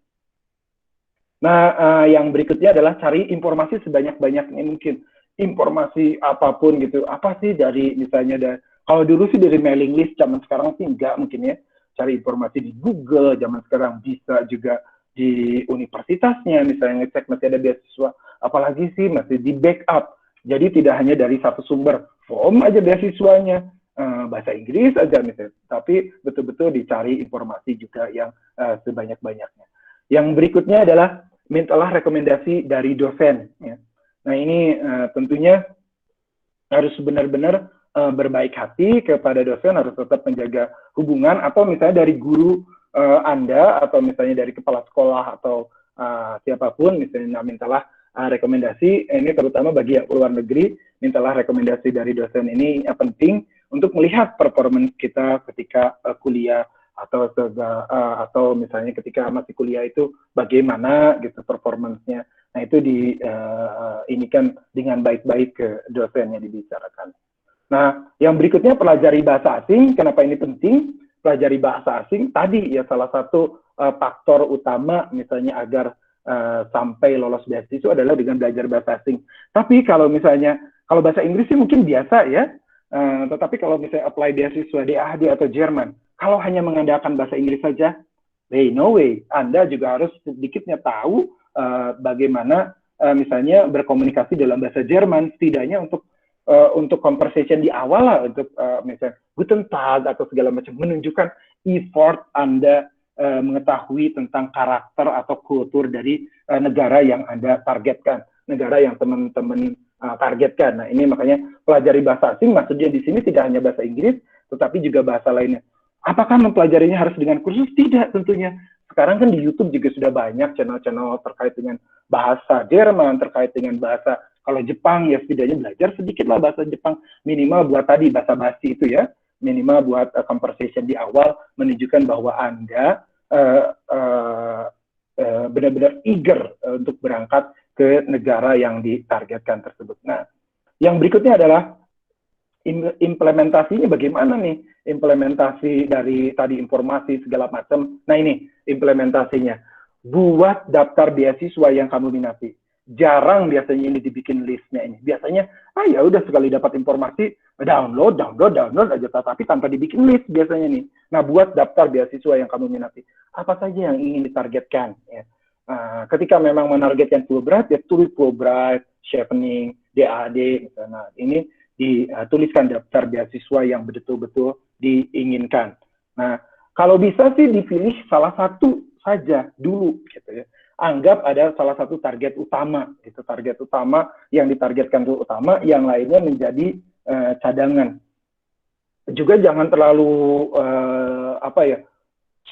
Nah, yang berikutnya adalah cari informasi sebanyak-banyaknya mungkin. Informasi apapun gitu. Apa sih dari misalnya kalau dulu sih dari mailing list, zaman sekarang sih enggak mungkin ya. Cari informasi di Google, zaman sekarang bisa juga di universitasnya, misalnya ngecek masih ada beasiswa, apalagi sih masih di backup. Jadi tidak hanya dari satu sumber, form aja beasiswanya, bahasa Inggris aja misalnya, tapi betul-betul dicari informasi juga yang sebanyak-banyaknya. Yang berikutnya adalah mintalah rekomendasi dari dosen. Ya. Nah ini tentunya harus benar-benar berbaik hati kepada dosen, harus tetap menjaga hubungan, atau misalnya dari guru Anda, atau misalnya dari kepala sekolah, atau siapapun, misalnya mintalah rekomendasi, ini terutama bagi yang keluar negeri, mintalah rekomendasi dari dosen. Ini penting untuk melihat performance kita ketika kuliah, atau misalnya ketika masih kuliah itu bagaimana gitu performance-nya. Nah itu inikan dengan baik-baik ke dosennya dibicarakan. Nah yang berikutnya pelajari bahasa asing. Kenapa ini penting? Pelajari bahasa asing tadi ya salah satu faktor utama misalnya agar sampai lolos beasiswa adalah dengan belajar bahasa asing. Tapi kalau bahasa Inggris sih mungkin biasa ya, tetapi kalau misalnya apply beasiswa DAAD atau Jerman, kalau hanya mengandalkan bahasa Inggris saja, no way. Anda juga harus sedikitnya tahu bagaimana misalnya berkomunikasi dalam bahasa Jerman, setidaknya untuk conversation di awal lah, untuk misalnya Guten Tag atau segala macam, menunjukkan effort Anda mengetahui tentang karakter atau kultur dari negara yang Anda targetkan, negara yang teman-teman targetkan. Nah ini makanya pelajari bahasa asing, maksudnya di sini tidak hanya bahasa Inggris, tetapi juga bahasa lainnya. Apakah mempelajarinya harus dengan kursus? Tidak tentunya. Sekarang kan di YouTube juga sudah banyak channel-channel terkait dengan bahasa Jerman, terkait dengan bahasa, kalau Jepang ya setidaknya belajar sedikitlah bahasa Jepang, minimal buat tadi bahasa basi itu ya, minimal buat conversation di awal, menunjukkan bahwa Anda benar-benar eager untuk berangkat ke negara yang ditargetkan tersebut. Nah, yang berikutnya adalah implementasinya bagaimana nih? Implementasi dari tadi informasi segala macam. Nah ini implementasinya. Buat daftar beasiswa yang kamu minati. Jarang biasanya ini dibikin listnya ini. Biasanya, ya udah sekali dapat informasi, download aja. Tapi tanpa dibikin list biasanya nih. Nah buat daftar beasiswa yang kamu minati. Apa saja yang ingin ditargetkan? Ya. Ketika memang menargetkan Fulbright, ya tulis Fulbright, Chevening, DAAD. Misalnya. Nah ini dituliskan daftar beasiswa yang betul-betul diinginkan. Nah, kalau bisa sih dipilih salah satu saja dulu, gitu ya. Anggap ada salah satu target utama, gitu. Target utama yang ditargetkan itu utama, yang lainnya menjadi cadangan. Juga jangan terlalu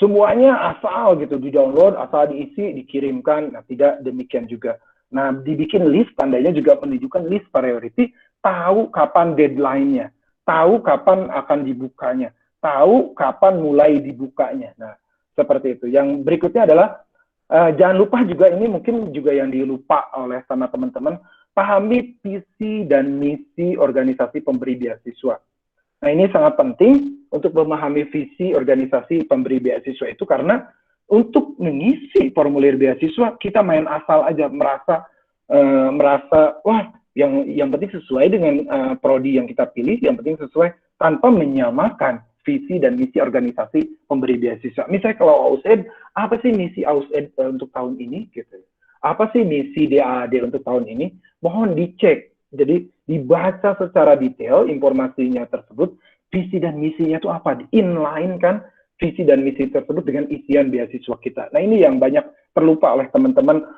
semuanya asal gitu di-download, asal diisi, dikirimkan. Nah, tidak demikian juga. Nah, dibikin list, tandanya juga menunjukkan list priority, tahu kapan deadline-nya, tahu kapan akan dibukanya, tahu kapan mulai dibukanya. Nah, seperti itu. Yang berikutnya adalah jangan lupa juga, ini mungkin juga yang dilupa oleh sama teman-teman, pahami visi dan misi organisasi pemberi beasiswa. Nah, ini sangat penting untuk memahami visi organisasi pemberi beasiswa itu, karena untuk mengisi formulir beasiswa kita main asal aja, merasa wah yang penting sesuai dengan prodi yang kita pilih, yang penting sesuai, tanpa menyamakan visi dan misi organisasi pemberi beasiswa. Misalnya kalau AusEd, apa sih misi AusEd untuk tahun ini? Gitu. Apa sih misi DAAD untuk tahun ini? Mohon dicek. Jadi dibaca secara detail informasinya tersebut, visi dan misinya itu apa? Inline kan visi dan misi tersebut dengan isian beasiswa kita. Nah, ini yang banyak terlupa oleh teman-teman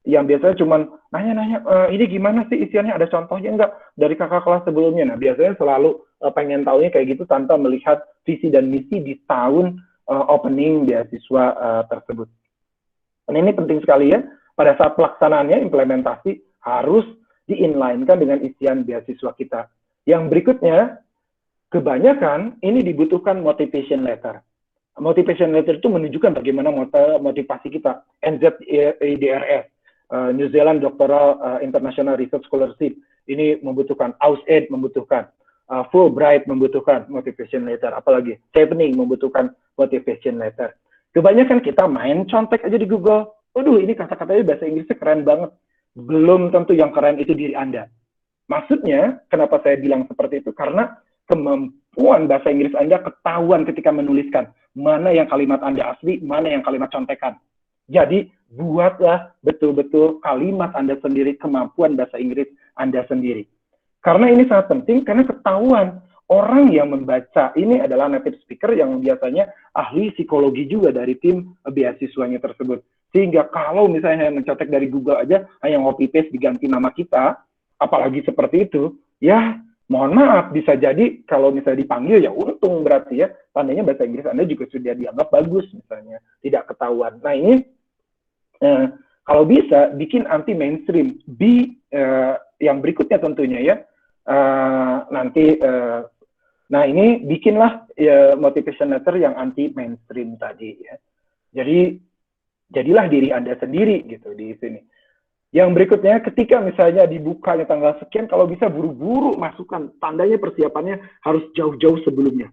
yang biasanya cuma nanya-nanya, ini gimana sih isiannya, ada contohnya enggak dari kakak kelas sebelumnya. Nah, biasanya selalu pengen tahunya kayak gitu tanpa melihat visi dan misi di tahun opening beasiswa tersebut. Dan ini penting sekali ya, pada saat pelaksanaannya, implementasi harus di-inline-kan dengan isian beasiswa kita. Yang berikutnya, kebanyakan ini dibutuhkan motivation letter. Motivation letter itu menunjukkan bagaimana motivasi kita. NZEDRS, New Zealand Doctoral International Research Scholarship, ini membutuhkan, AusEd membutuhkan, Fulbright membutuhkan motivation letter, apalagi Chevening membutuhkan motivation letter. Kebanyakan kita main contek aja di Google, aduh ini kata-katanya bahasa Inggrisnya keren banget. Belum tentu yang keren itu diri Anda. Maksudnya, kenapa saya bilang seperti itu? Karena kemampuan bahasa Inggris Anda ketahuan ketika menuliskan, mana yang kalimat Anda asli, mana yang kalimat contekan. Jadi, buatlah betul-betul kalimat Anda sendiri, kemampuan bahasa Inggris Anda sendiri. Karena ini sangat penting, karena ketahuan orang yang membaca ini adalah native speaker yang biasanya ahli psikologi juga dari tim beasiswanya tersebut. Sehingga kalau misalnya mencetak dari Google aja, hanya copy-paste diganti nama kita, apalagi seperti itu, ya mohon maaf, bisa jadi kalau misalnya dipanggil, ya untung berarti ya, tandanya bahasa Inggris Anda juga sudah dianggap bagus misalnya, tidak ketahuan. Nah, ini kalau bisa bikin anti mainstream. Yang berikutnya tentunya ya, nah ini bikinlah motivation letter yang anti mainstream tadi ya. Jadi jadilah diri Anda sendiri gitu di sini. Yang berikutnya, ketika misalnya dibukanya tanggal sekian, kalau bisa buru-buru masukkan, tandanya persiapannya harus jauh-jauh sebelumnya.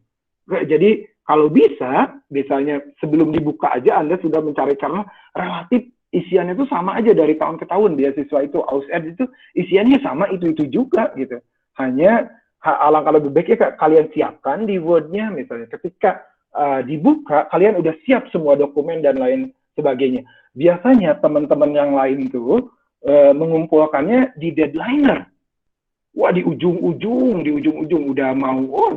Jadi kalau bisa, misalnya sebelum dibuka aja Anda sudah mencari, karena relatif isiannya itu sama aja dari tahun ke tahun. Beasiswa itu, AusEd itu isiannya sama itu juga gitu. Hanya alangkah lebih baiknya kalian siapkan di Word-nya misalnya. Ketika dibuka, kalian udah siap semua dokumen dan lain sebagainya. Biasanya teman-teman yang lain itu mengumpulkannya di deadliner. Wah, di ujung-ujung udah mau,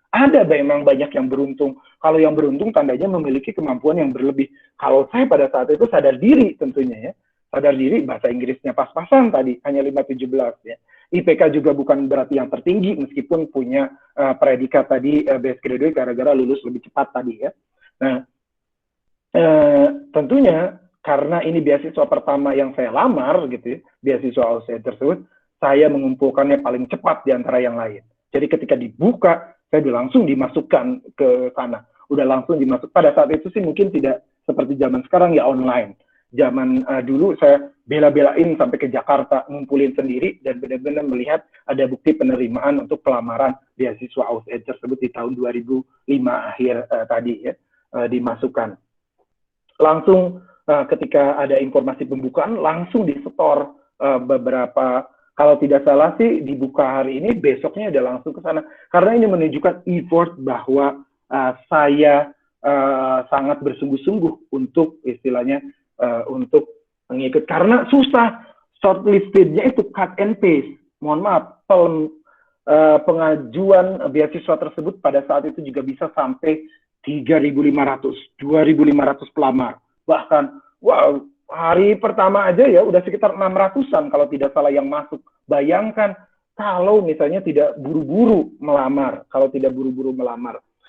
ada memang banyak yang beruntung. Kalau yang beruntung tandanya memiliki kemampuan yang berlebih. Kalau saya pada saat itu sadar diri tentunya ya. Sadar diri, bahasa Inggrisnya pas-pasan tadi, hanya 5.17 ya. IPK juga bukan berarti yang tertinggi, meskipun punya predikat tadi, best graduate gara-gara lulus lebih cepat tadi ya. Nah, tentunya karena ini beasiswa pertama yang saya lamar gitu ya, beasiswa AusEd tersebut, saya mengumpulkannya paling cepat di antara yang lain. Jadi ketika dibuka, saya udah langsung dimasukkan ke sana. Udah langsung dimasuk. Pada saat itu sih mungkin tidak seperti zaman sekarang ya, online. Zaman dulu saya bela-belain sampai ke Jakarta, ngumpulin sendiri, dan benar-benar melihat ada bukti penerimaan untuk pelamaran beasiswa AusEd tersebut di tahun 2005 akhir tadi ya, dimasukkan. Langsung ketika ada informasi pembukaan, langsung disetor beberapa. Kalau tidak salah sih dibuka hari ini, besoknya udah langsung ke sana. Karena ini menunjukkan effort bahwa saya sangat bersungguh-sungguh untuk istilahnya untuk mengikut. Karena susah, shortlistednya itu cut and paste. Mohon maaf, pengajuan beasiswa tersebut pada saat itu juga bisa sampai 3.500, 2.500 pelamar. Bahkan, wow, hari pertama aja ya udah sekitar 600-an kalau tidak salah yang masuk. Bayangkan kalau misalnya tidak buru-buru melamar,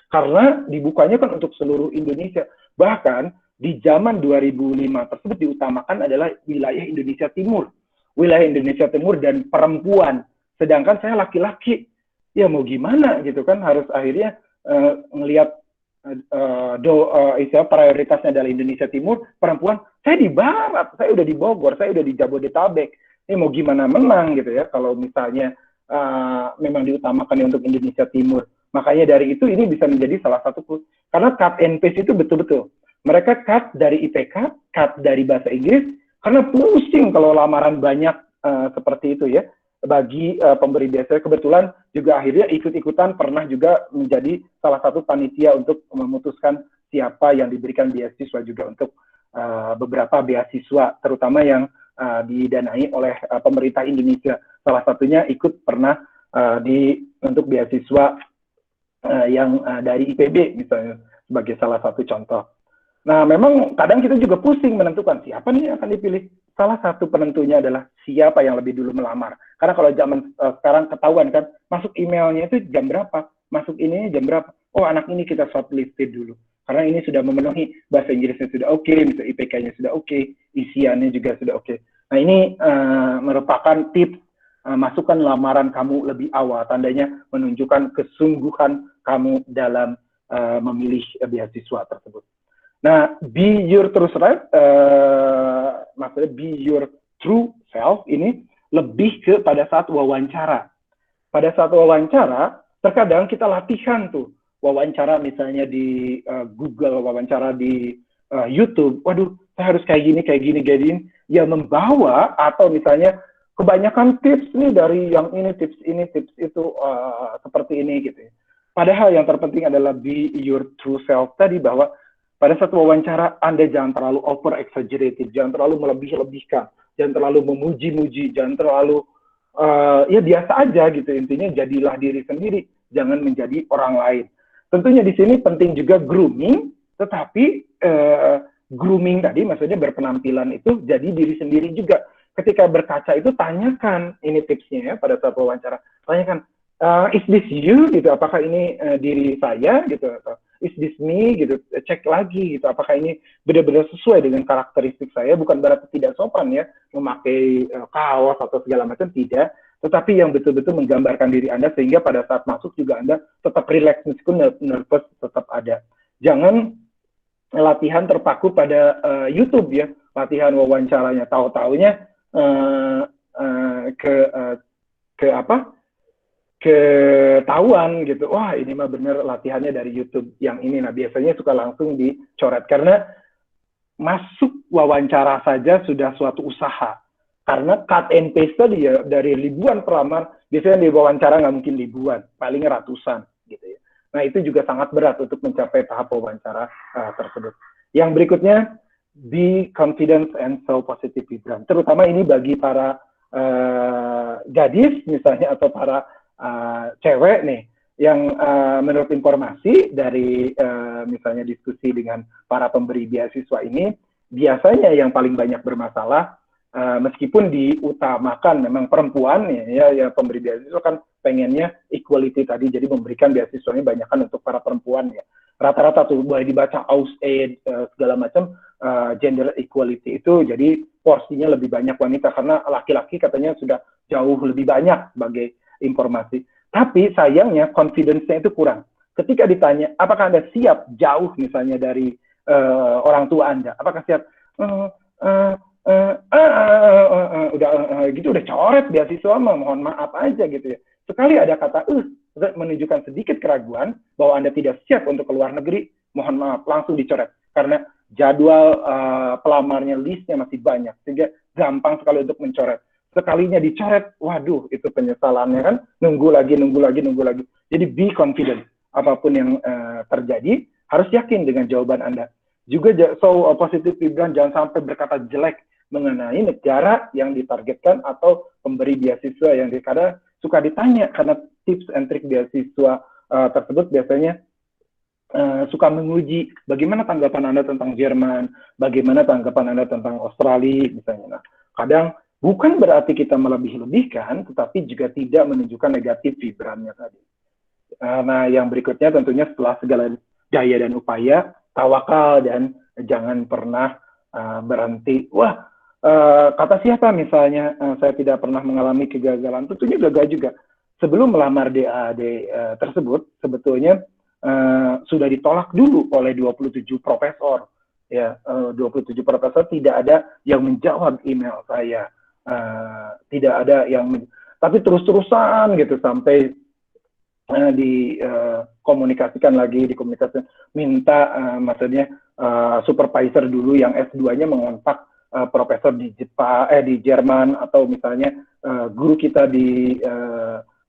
karena dibukanya kan untuk seluruh Indonesia. Bahkan di zaman 2005 tersebut diutamakan adalah wilayah Indonesia Timur. Wilayah Indonesia Timur dan perempuan. sedangkan saya laki-laki. Ya mau gimana gitu kan, harus akhirnya ngelihat istilah prioritasnya adalah Indonesia Timur, perempuan, saya di Barat, saya udah di Bogor, saya udah di Jabodetabek. Ini mau gimana menang gitu ya, kalau misalnya memang diutamakan untuk Indonesia Timur. Makanya dari itu ini bisa menjadi salah satu, karena cut and paste itu betul-betul. Mereka cut dari IPK, cut dari bahasa Inggris, karena pusing kalau lamaran banyak seperti itu ya. Bagi pemberi beasiswa, kebetulan juga akhirnya ikut-ikutan pernah juga menjadi salah satu panitia untuk memutuskan siapa yang diberikan beasiswa juga untuk beberapa beasiswa, terutama yang didanai oleh pemerintah Indonesia. Salah satunya ikut pernah untuk beasiswa yang dari IPB misalnya, sebagai salah satu contoh. Nah, memang kadang kita juga pusing menentukan siapa nih yang akan dipilih. Salah satu penentunya adalah siapa yang lebih dulu melamar. Karena kalau zaman sekarang ketahuan kan, masuk emailnya itu jam berapa, masuk ini jam berapa. Oh, anak ini kita shortlisted dulu. Karena ini sudah memenuhi, bahasa Inggrisnya sudah oke, misalnya IPK-nya sudah oke, isiannya juga sudah oke. Nah, ini merupakan tips masukkan lamaran kamu lebih awal. Tandanya menunjukkan kesungguhan kamu dalam memilih beasiswa tersebut. Nah, be your true self, maksudnya be your true self ini lebih ke pada saat wawancara. Pada saat wawancara, terkadang kita latihan tuh, wawancara misalnya di Google, wawancara di YouTube, waduh, saya harus kayak gini, ya membawa, atau misalnya kebanyakan tips nih dari yang ini, tips itu, seperti ini gitu ya. Padahal yang terpenting adalah be your true self tadi, bahwa pada saat wawancara, Anda jangan terlalu over exaggerated, jangan terlalu melebih-lebihkan, jangan terlalu memuji-muji, jangan terlalu ya biasa aja gitu. Intinya jadilah diri sendiri, jangan menjadi orang lain. Tentunya di sini penting juga grooming, tetapi grooming tadi maksudnya berpenampilan itu jadi diri sendiri juga. Ketika berkaca itu tanyakan, ini tipsnya ya pada saat wawancara, tanyakan, is this you gitu, apakah ini diri saya gitu, atau is this me gitu, cek lagi gitu, apakah ini benar-benar sesuai dengan karakteristik saya. Bukan berarti tidak sopan ya memakai kaos atau segala macam, tidak, tetapi yang betul-betul menggambarkan diri Anda sehingga pada saat masuk juga Anda tetap relax, meskipun nervous tetap ada. Jangan latihan terpaku pada YouTube ya, latihan wawancaranya, tahu-taunya ketahuan gitu, wah ini mah bener latihannya dari YouTube yang ini. Nah, biasanya suka langsung dicoret, karena masuk wawancara saja sudah suatu usaha. Karena cut and paste tadi ya, dari ribuan pelamar, biasanya di wawancara nggak mungkin ribuan, paling ratusan gitu ya. Nah, itu juga sangat berat untuk mencapai tahap wawancara tersebut. Yang berikutnya, be confident and so positive vibran. Terutama ini bagi para gadis misalnya, atau para cewek nih, yang menurut informasi dari misalnya diskusi dengan para pemberi beasiswa ini, biasanya yang paling banyak bermasalah, meskipun diutamakan memang perempuan ya pemberi beasiswa kan pengennya equality tadi, jadi memberikan beasiswanya banyakkan untuk para perempuan ya. Rata-rata tuh boleh dibaca AusAid segala macam, gender equality itu, jadi porsinya lebih banyak wanita, karena laki-laki katanya sudah jauh lebih banyak sebagai informasi. Tapi sayangnya confidence-nya itu kurang. Ketika ditanya, apakah Anda siap jauh misalnya dari orang tua Anda? Apakah siap? Gitu udah coret beasiswa, mohon maaf aja gitu ya. Sekali ada kata menunjukkan sedikit keraguan bahwa Anda tidak siap untuk keluar negeri, mohon maaf, langsung dicoret. Karena jadwal pelamarnya, listnya masih banyak, sehingga gampang sekali untuk mencoret. Sekalinya dicoret, waduh, itu penyesalannya kan, nunggu lagi. Jadi be confident, apapun yang terjadi, harus yakin dengan jawaban Anda. Juga so positive vibran, jangan sampai berkata jelek mengenai negara yang ditargetkan atau pemberi beasiswa yang kadang suka ditanya, karena tips and trick beasiswa tersebut biasanya suka menguji bagaimana tanggapan Anda tentang Jerman, bagaimana tanggapan Anda tentang Australia misalnya. Nah, kadang bukan berarti kita melebih-lebihkan, tetapi juga tidak menunjukkan negatif vibrannya tadi. Nah, yang berikutnya tentunya setelah segala daya dan upaya, tawakal dan jangan pernah berhenti. Wah, kata siapa misalnya saya tidak pernah mengalami kegagalan, tentunya gagal juga. Sebelum melamar DAAD tersebut, sebetulnya sudah ditolak dulu oleh 27 profesor. Ya, 27 profesor tidak ada yang menjawab email saya. Tidak ada yang, tapi terus-terusan gitu sampai dikomunikasikan lagi, minta maksudnya supervisor dulu yang S2-nya mengontak profesor di Jepang, di Jerman, atau misalnya guru kita di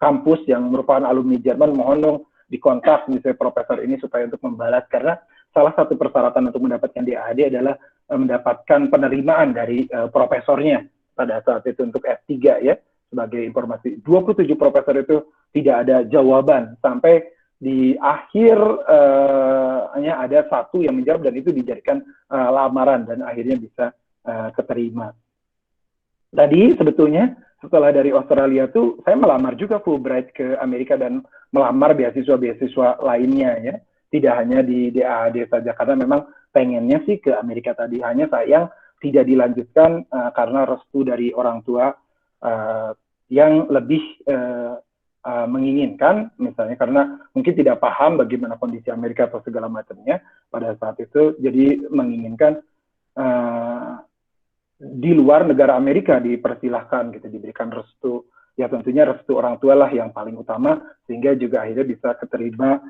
kampus yang merupakan alumni Jerman, mohon dong dikontak misalnya profesor ini supaya untuk membalas, karena salah satu persyaratan untuk mendapatkan DAAD adalah mendapatkan penerimaan dari profesornya pada saat itu untuk S3 ya. Sebagai informasi, 27 profesor itu tidak ada jawaban sampai di akhir hanya ada satu yang menjawab, dan itu dijadikan lamaran dan akhirnya bisa keterima. Tadi sebetulnya setelah dari Australia tuh saya melamar juga Fulbright ke Amerika dan melamar beasiswa-beasiswa lainnya ya. Tidak hanya di DAAD saja, karena memang pengennya sih ke Amerika tadi, hanya sayang tidak dilanjutkan karena restu dari orang tua yang lebih menginginkan, misalnya karena mungkin tidak paham bagaimana kondisi Amerika atau segala macamnya pada saat itu, jadi menginginkan di luar negara Amerika dipersilahkan gitu, diberikan restu. Ya tentunya restu orang tua lah yang paling utama, sehingga juga akhirnya bisa keterima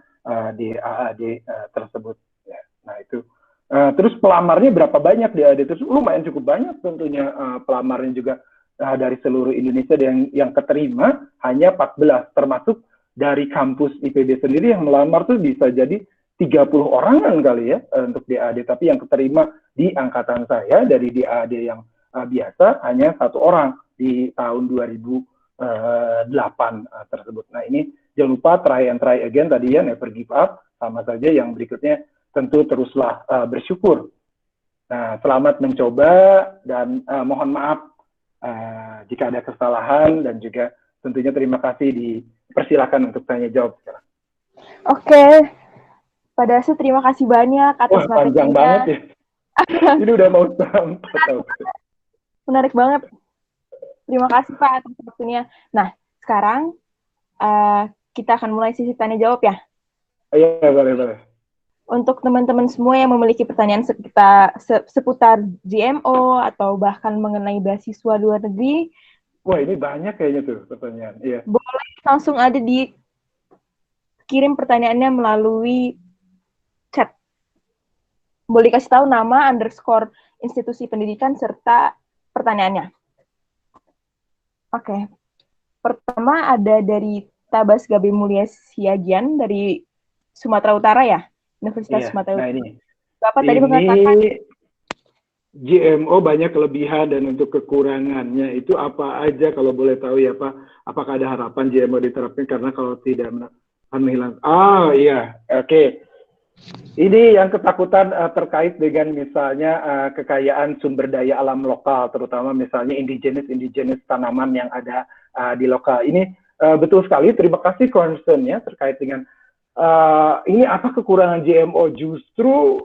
di DAAD tersebut. Ya, nah itu. Terus pelamarnya berapa banyak di DAAD itu? Lumayan cukup banyak tentunya pelamarnya juga. Dari seluruh Indonesia yang keterima hanya 14, termasuk dari kampus IPB sendiri yang melamar tuh bisa jadi 30 orangan kali ya untuk DAAD, tapi yang keterima di angkatan saya dari DAAD yang biasa hanya 1 orang di tahun 2008 tersebut. Nah ini jangan lupa try and try again tadi ya, never give up, sama saja yang berikutnya tentu teruslah bersyukur. Nah selamat mencoba dan mohon maaf jika ada kesalahan, dan juga tentunya terima kasih dipersilakan untuk tanya jawab sekarang. Oke, Pak Dasu terima kasih banyak atas materinya. Panjang banget ya. Ini udah mau sampai. Menarik banget. Terima kasih Pak atas waktunya. Nah, sekarang kita akan mulai sesi tanya jawab ya. Iya, boleh. Untuk teman-teman semua yang memiliki pertanyaan seputar GMO atau bahkan mengenai beasiswa luar negeri. Wah, ini banyak kayaknya tuh pertanyaan. Iya. Boleh langsung ada kirim pertanyaannya melalui chat. Boleh kasih tahu nama, _ institusi pendidikan, serta pertanyaannya. Oke. Pertama ada dari Tabas Gabe Mulia Siagian dari Sumatera Utara ya? Universitas Sumatera Utara. Nah ini. Bapak tadi mengatakan GMO banyak kelebihan dan untuk kekurangannya itu apa aja kalau boleh tahu ya Pak? Apakah ada harapan GMO diterapkan, karena kalau tidak akan menghilang. Iya, oke. Ini yang ketakutan terkait dengan misalnya kekayaan sumber daya alam lokal, terutama misalnya indigenous tanaman yang ada di lokal. Ini betul sekali. Terima kasih concern-nya terkait dengan ini apa kekurangan GMO. Justru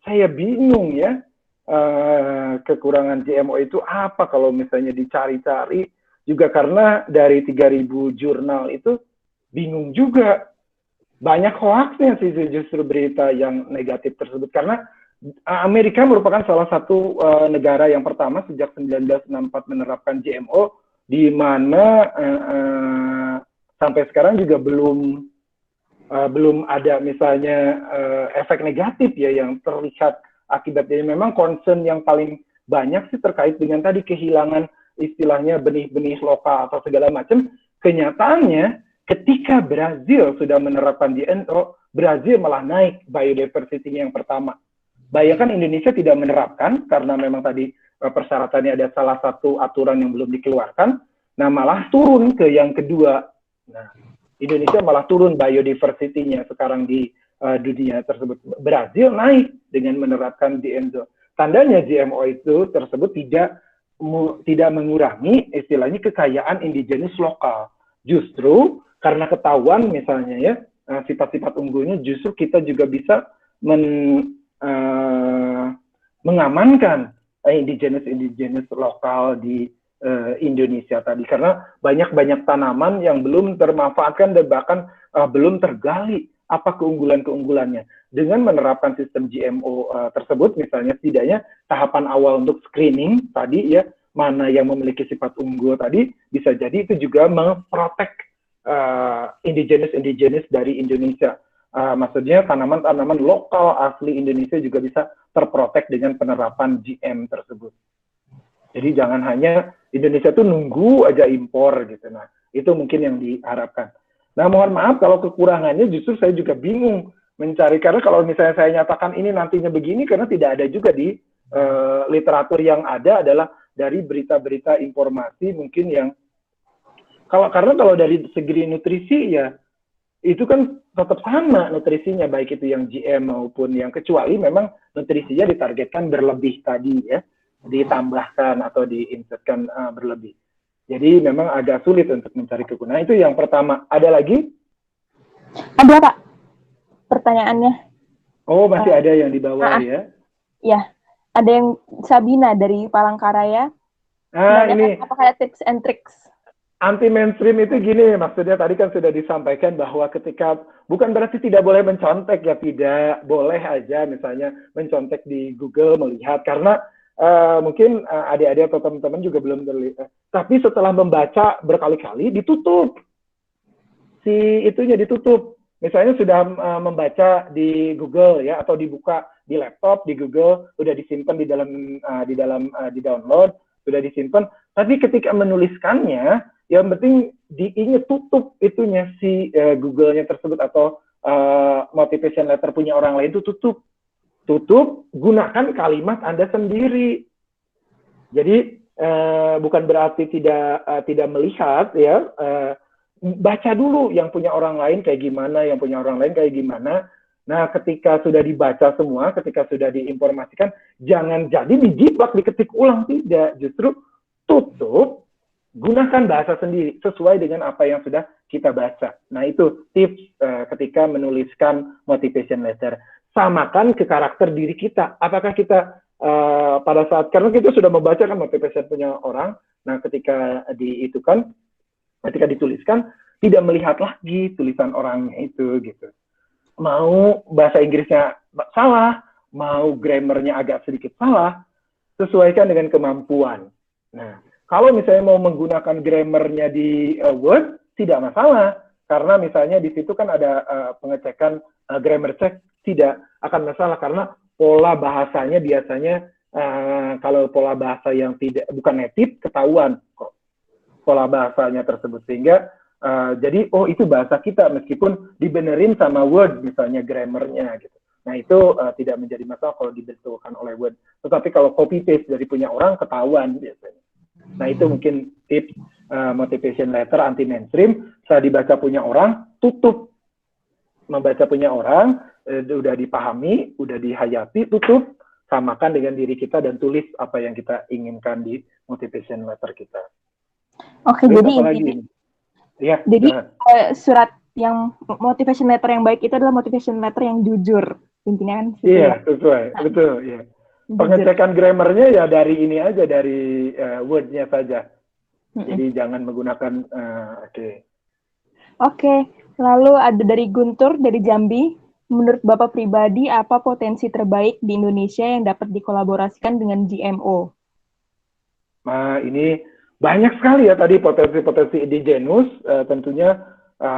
saya bingung ya, kekurangan GMO itu apa kalau misalnya dicari-cari juga, karena dari 3.000 jurnal itu bingung juga. Banyak hoaxnya sih justru berita yang negatif tersebut, karena Amerika merupakan salah satu negara yang pertama sejak 1964 menerapkan GMO, di mana sampai sekarang juga belum ada misalnya efek negatif ya yang terlihat akibatnya. Memang concern yang paling banyak sih terkait dengan tadi kehilangan istilahnya benih-benih lokal atau segala macam. Kenyataannya ketika Brazil sudah menerapkan GMO, Brazil malah naik biodiversity-nya yang pertama. Bayangkan Indonesia tidak menerapkan karena memang tadi persyaratannya ada salah satu aturan yang belum dikeluarkan, nah malah turun ke yang kedua. Nah, Indonesia malah turun biodiversity-nya sekarang di dunia tersebut. Brazil naik dengan menerapkan GMO. Tandanya GMO itu tersebut tidak mengurangi istilahnya kekayaan indigenous lokal. Justru karena ketahuan misalnya ya sifat-sifat unggulnya, justru kita juga bisa mengamankan indigenous lokal di Indonesia tadi, karena banyak tanaman yang belum termanfaatkan dan bahkan belum tergali apa keunggulannya. Dengan menerapkan sistem GMO tersebut, misalnya setidaknya tahapan awal untuk screening tadi ya, mana yang memiliki sifat unggul tadi, bisa jadi itu juga memprotek indigenous dari Indonesia. Maksudnya tanaman-tanaman lokal asli Indonesia juga bisa terprotek dengan penerapan GM tersebut. Jadi jangan hanya Indonesia tuh nunggu aja impor gitu. Nah, itu mungkin yang diharapkan. Nah, mohon maaf kalau kekurangannya justru saya juga bingung mencari, karena kalau misalnya saya nyatakan ini nantinya begini, karena tidak ada juga di literatur yang ada adalah dari berita-berita informasi mungkin yang karena kalau dari segi nutrisi ya itu kan tetap sama nutrisinya, baik itu yang GM maupun yang, kecuali memang nutrisinya ditargetkan berlebih tadi ya, ditambahkan atau diinsertkan berlebih. Jadi memang agak sulit untuk mencari kegunaan. Itu yang pertama. Ada lagi? Ada, Pak. Pertanyaannya. Oh, masih ada yang di bawah ya? Ya, ada yang Sabina dari Palangkaraya. Ini. Apakah ada tips and tricks? Anti mainstream itu gini, maksudnya tadi kan sudah disampaikan bahwa ketika, bukan berarti tidak boleh mencontek ya, tidak, boleh aja misalnya mencontek di Google, melihat, karena mungkin adik-adik atau teman-teman juga belum terlihat, tapi setelah membaca berkali-kali ditutup, itunya ditutup. Misalnya sudah membaca di Google ya, atau dibuka di laptop, di Google, sudah disimpan di download, sudah disimpan, tapi ketika menuliskannya, yang penting diingat tutup itunya Google-nya tersebut atau motivation letter punya orang lain itu tutup, gunakan kalimat Anda sendiri. Jadi bukan berarti tidak melihat ya, baca dulu yang punya orang lain kayak gimana, yang punya orang lain kayak gimana. Nah, ketika sudah dibaca semua, ketika sudah diinformasikan, jangan jadi dijiplak, diketik ulang, tidak. Justru tutup, gunakan bahasa sendiri sesuai dengan apa yang sudah kita baca. Nah, itu tips ketika menuliskan motivation letter. Samakan ke karakter diri kita. Apakah kita pada saat, karena kita sudah membaca kan motivation punya orang, nah ketika dituliskan, tidak melihat lagi tulisan orangnya itu gitu. Mau bahasa Inggrisnya salah, mau grammarnya agak sedikit salah, sesuaikan dengan kemampuan. Nah, kalau misalnya mau menggunakan grammarnya di Word, tidak masalah. Karena misalnya di situ kan ada pengecekan grammar check, tidak akan masalah. Karena pola bahasanya biasanya, kalau pola bahasa yang bukan native, ketahuan kok pola bahasanya tersebut. Sehingga, jadi, oh itu bahasa kita, meskipun dibenerin sama Word, misalnya grammarnya gitu. Nah itu tidak menjadi masalah kalau dibetulkan oleh Word. Tetapi kalau copy-paste dari punya orang, ketahuan biasanya. Nah itu mungkin tips motivation letter anti-mainstream. Setelah dibaca punya orang, tutup. Membaca punya orang, udah dipahami, udah dihayati, tutup. Samakan dengan diri kita dan tulis apa yang kita inginkan di motivation letter kita. Oke, jadi surat yang motivation letter yang baik itu adalah motivation letter yang jujur. Intinya kan. Iya, sesuai. Betul, iya. Pengecekan grammarnya ya dari ini aja, dari word-nya saja. Jadi jangan menggunakan, Oke. Lalu ada dari Guntur, dari Jambi. Menurut Bapak pribadi, apa potensi terbaik di Indonesia yang dapat dikolaborasikan dengan GMO? Nah, ini banyak sekali ya tadi potensi-potensi indigenous, tentunya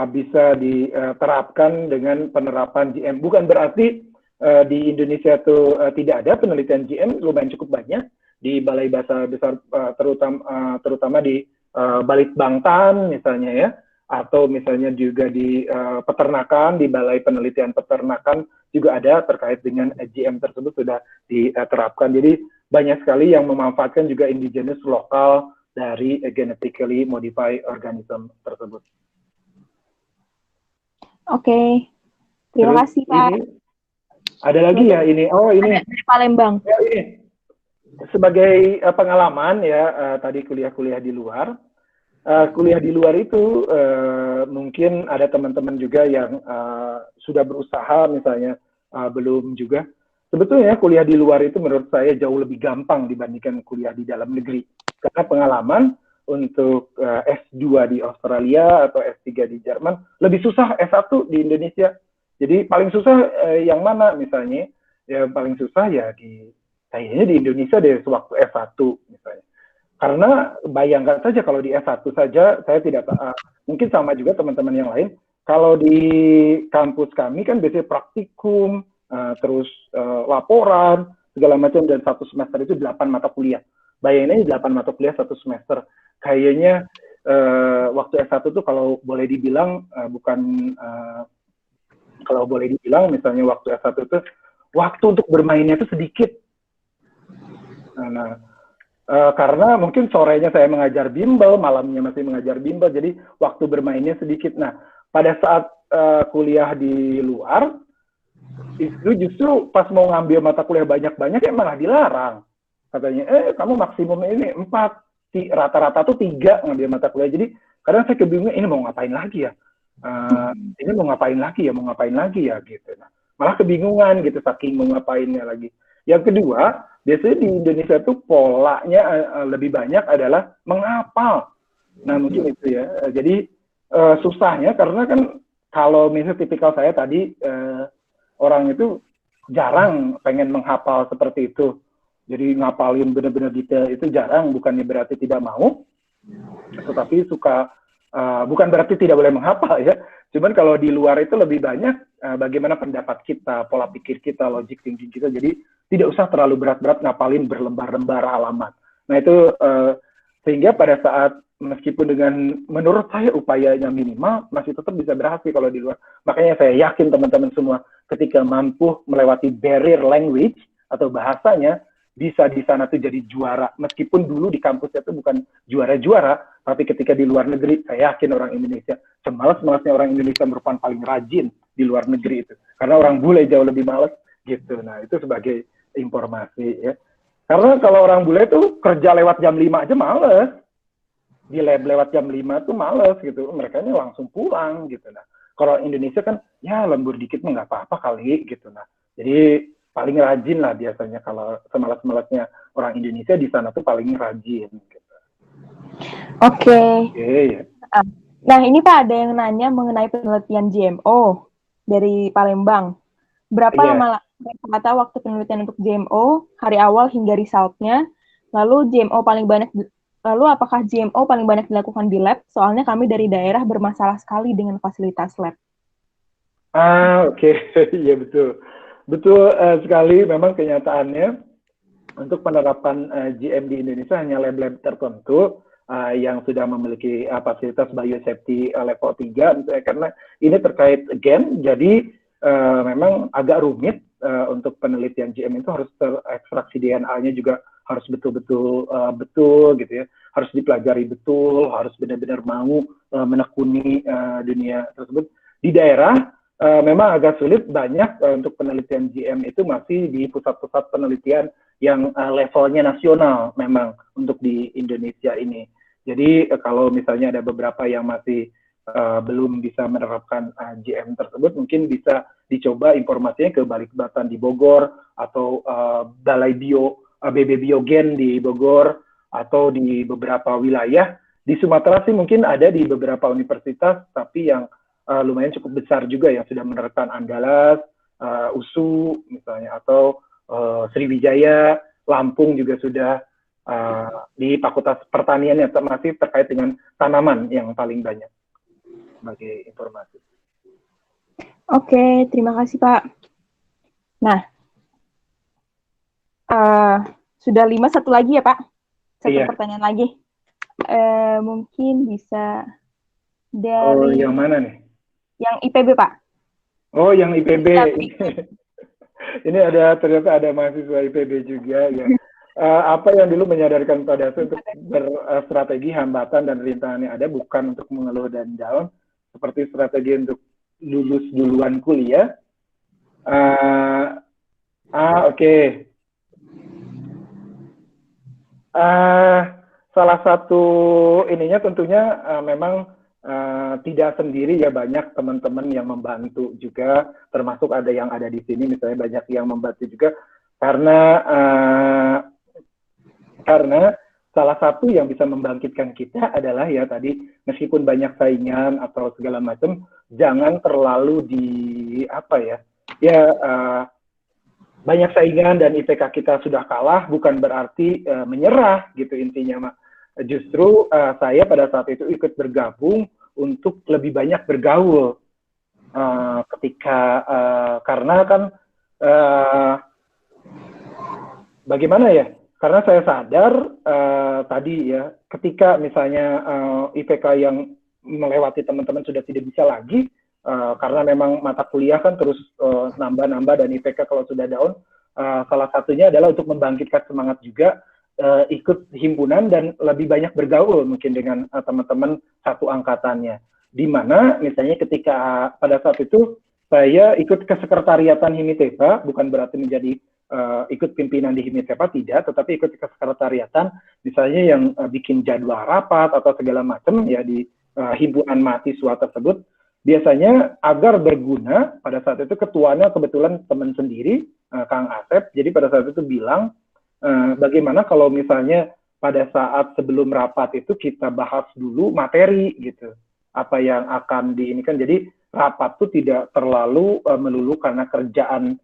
bisa diterapkan dengan penerapan GM. Bukan berarti di Indonesia itu tidak ada penelitian GM, lumayan cukup banyak di Balai Bahasa Besar, terutama di Balitbangtan misalnya ya, atau misalnya juga di peternakan, di Balai Penelitian Peternakan juga ada terkait dengan GM tersebut sudah diterapkan. Jadi banyak sekali yang memanfaatkan juga indigenous lokal dari genetically modified organism tersebut. Oke, terima kasih Pak. Ada lagi ya ini? Oh ini. Dari Palembang. Ya, ini. Sebagai pengalaman ya, tadi kuliah-kuliah di luar. Kuliah di luar itu mungkin ada teman-teman juga yang sudah berusaha misalnya belum juga. sebetulnya kuliah di luar itu menurut saya jauh lebih gampang dibandingkan kuliah di dalam negeri. Karena pengalaman untuk S2 di Australia atau S3 di Jerman lebih susah S1 di Indonesia. Jadi paling susah yang mana misalnya? Ya paling susah ya kayaknya di Indonesia deh sewaktu S1 misalnya. Karena bayangkan saja kalau di S1 saja, saya tidak mungkin sama juga teman-teman yang lain. Kalau di kampus kami kan biasanya praktikum, terus laporan, segala macam, dan satu semester itu 8 mata kuliah. Bayangin aja 8 mata kuliah satu semester. Kayaknya waktu S1 tuh kalau boleh dibilang kalau boleh dibilang misalnya waktu S1 itu waktu untuk bermainnya itu sedikit. Karena mungkin sorenya saya mengajar bimbel, malamnya masih mengajar bimbel, jadi waktu bermainnya sedikit. Nah, pada saat kuliah di luar, itu justru pas mau ngambil mata kuliah banyak-banyak ya malah dilarang. Katanya, kamu maksimum ini 4, rata-rata tuh 3 ngambil mata kuliah. Jadi kadang saya kebingungan, ini mau ngapain lagi ya? Ini mau ngapain lagi ya gitu. Nah, malah kebingungan gitu, saking mau ngapainnya lagi. Yang kedua, biasanya di Indonesia tuh polanya lebih banyak adalah menghafal. Nah, mungkin itu ya. Jadi susahnya karena kan kalau misalnya tipikal saya tadi, orang itu jarang pengen menghafal seperti itu. Jadi ngapalin benar-benar detail itu jarang, bukannya berarti tidak mau, tetapi suka, bukan berarti tidak boleh menghafal ya. Cuman kalau di luar itu lebih banyak bagaimana pendapat kita, pola pikir kita, logic thinking kita. Jadi tidak usah terlalu berat-berat ngapalin berlembar-lembar halaman. Nah itu sehingga pada saat meskipun dengan menurut saya upayanya minimal masih tetap bisa berhasil kalau di luar. Makanya saya yakin teman-teman semua ketika mampu melewati barrier language atau bahasanya bisa di sana tuh jadi juara. Meskipun dulu di kampusnya itu bukan juara-juara, tapi ketika di luar negeri, saya yakin orang Indonesia, semalas-malasnya orang Indonesia merupakan paling rajin di luar negeri itu. Karena orang bule jauh lebih malas gitu. Nah, itu sebagai informasi ya. Karena kalau orang bule tuh kerja lewat jam 5 aja males. Di lab lewat jam 5 tuh males gitu. Mereka ini langsung pulang gitu. Nah, kalau Indonesia kan ya lembur dikit mah nggak apa-apa kali gitu. Nah, jadi paling rajin lah biasanya kalau semalas-malasnya orang Indonesia di sana tuh paling rajin. Gitu. Oke. Ya. Nah, ini Pak ada yang nanya mengenai penelitian GMO dari Palembang. Berapa lama rata-rata waktu penelitian untuk GMO, hari awal hingga resultnya? Lalu apakah GMO paling banyak dilakukan di lab? Soalnya kami dari daerah bermasalah sekali dengan fasilitas lab. Oke. Iya betul. Betul sekali, memang kenyataannya untuk penerapan GM di Indonesia hanya lab-lab tertentu yang sudah memiliki fasilitas biosafety level 3, karena ini terkait gen, jadi memang agak rumit untuk penelitian GM itu harus terekstraksi DNA-nya juga harus betul-betul betul gitu ya, harus dipelajari betul, harus benar-benar mau menekuni dunia tersebut. Di daerah memang agak sulit, banyak untuk penelitian GM itu masih di pusat-pusat penelitian yang levelnya nasional memang untuk di Indonesia ini. Jadi kalau misalnya ada beberapa yang masih belum bisa menerapkan GM tersebut, mungkin bisa dicoba informasinya ke Balikbatan di Bogor, atau Balai BB Biogen di Bogor, atau di beberapa wilayah. Di Sumatera sih mungkin ada di beberapa universitas, tapi yang lumayan cukup besar juga yang sudah menerapkan Andalas, USU misalnya, atau Sriwijaya, Lampung juga sudah di Fakultas Pertanian yang masih terkait dengan tanaman yang paling banyak sebagai informasi. Oke, terima kasih Pak. Nah, sudah 5, satu lagi ya Pak? Satu pertanyaan lagi. Mungkin bisa dari... yang mana nih? Yang IPB, Pak. Oh, yang IPB. Ini ternyata ada mahasiswa IPB juga ya. Apa yang dulu menyadarkan pada saya untuk berstrategi hambatan dan rintangan yang ada bukan untuk mengeluh dan down, seperti strategi untuk lulus duluan kuliah. Oke. Salah satu ininya tentunya memang tidak sendiri ya, banyak teman-teman yang membantu juga, termasuk ada yang ada di sini misalnya, banyak yang membantu juga karena salah satu yang bisa membangkitkan kita adalah ya tadi, meskipun banyak saingan atau segala macam, jangan terlalu banyak saingan dan IPK kita sudah kalah bukan berarti menyerah gitu intinya, Mak. Justru saya pada saat itu ikut bergabung untuk lebih banyak bergaul karena kan bagaimana ya? Karena saya sadar tadi ya, ketika misalnya IPK yang melewati teman-teman sudah tidak bisa lagi, karena memang mata kuliah kan terus nambah-nambah dan IPK kalau sudah down, salah satunya adalah untuk membangkitkan semangat juga, ikut himpunan dan lebih banyak bergaul mungkin dengan teman-teman satu angkatannya. Di mana misalnya ketika pada saat itu saya ikut ke sekretariatan Himitepa, bukan berarti menjadi ikut pimpinan di Himitepa, tidak, tetapi ikut ke sekretariatan, misalnya yang bikin jadwal rapat atau segala macam ya di himpunan mahasiswa tersebut, biasanya agar berguna. Pada saat itu ketuanya kebetulan teman sendiri, Kang Asep, jadi pada saat itu bilang, bagaimana kalau misalnya pada saat sebelum rapat itu kita bahas dulu materi gitu, apa yang akan diinikan, jadi rapat tuh tidak terlalu melulu karena kerjaan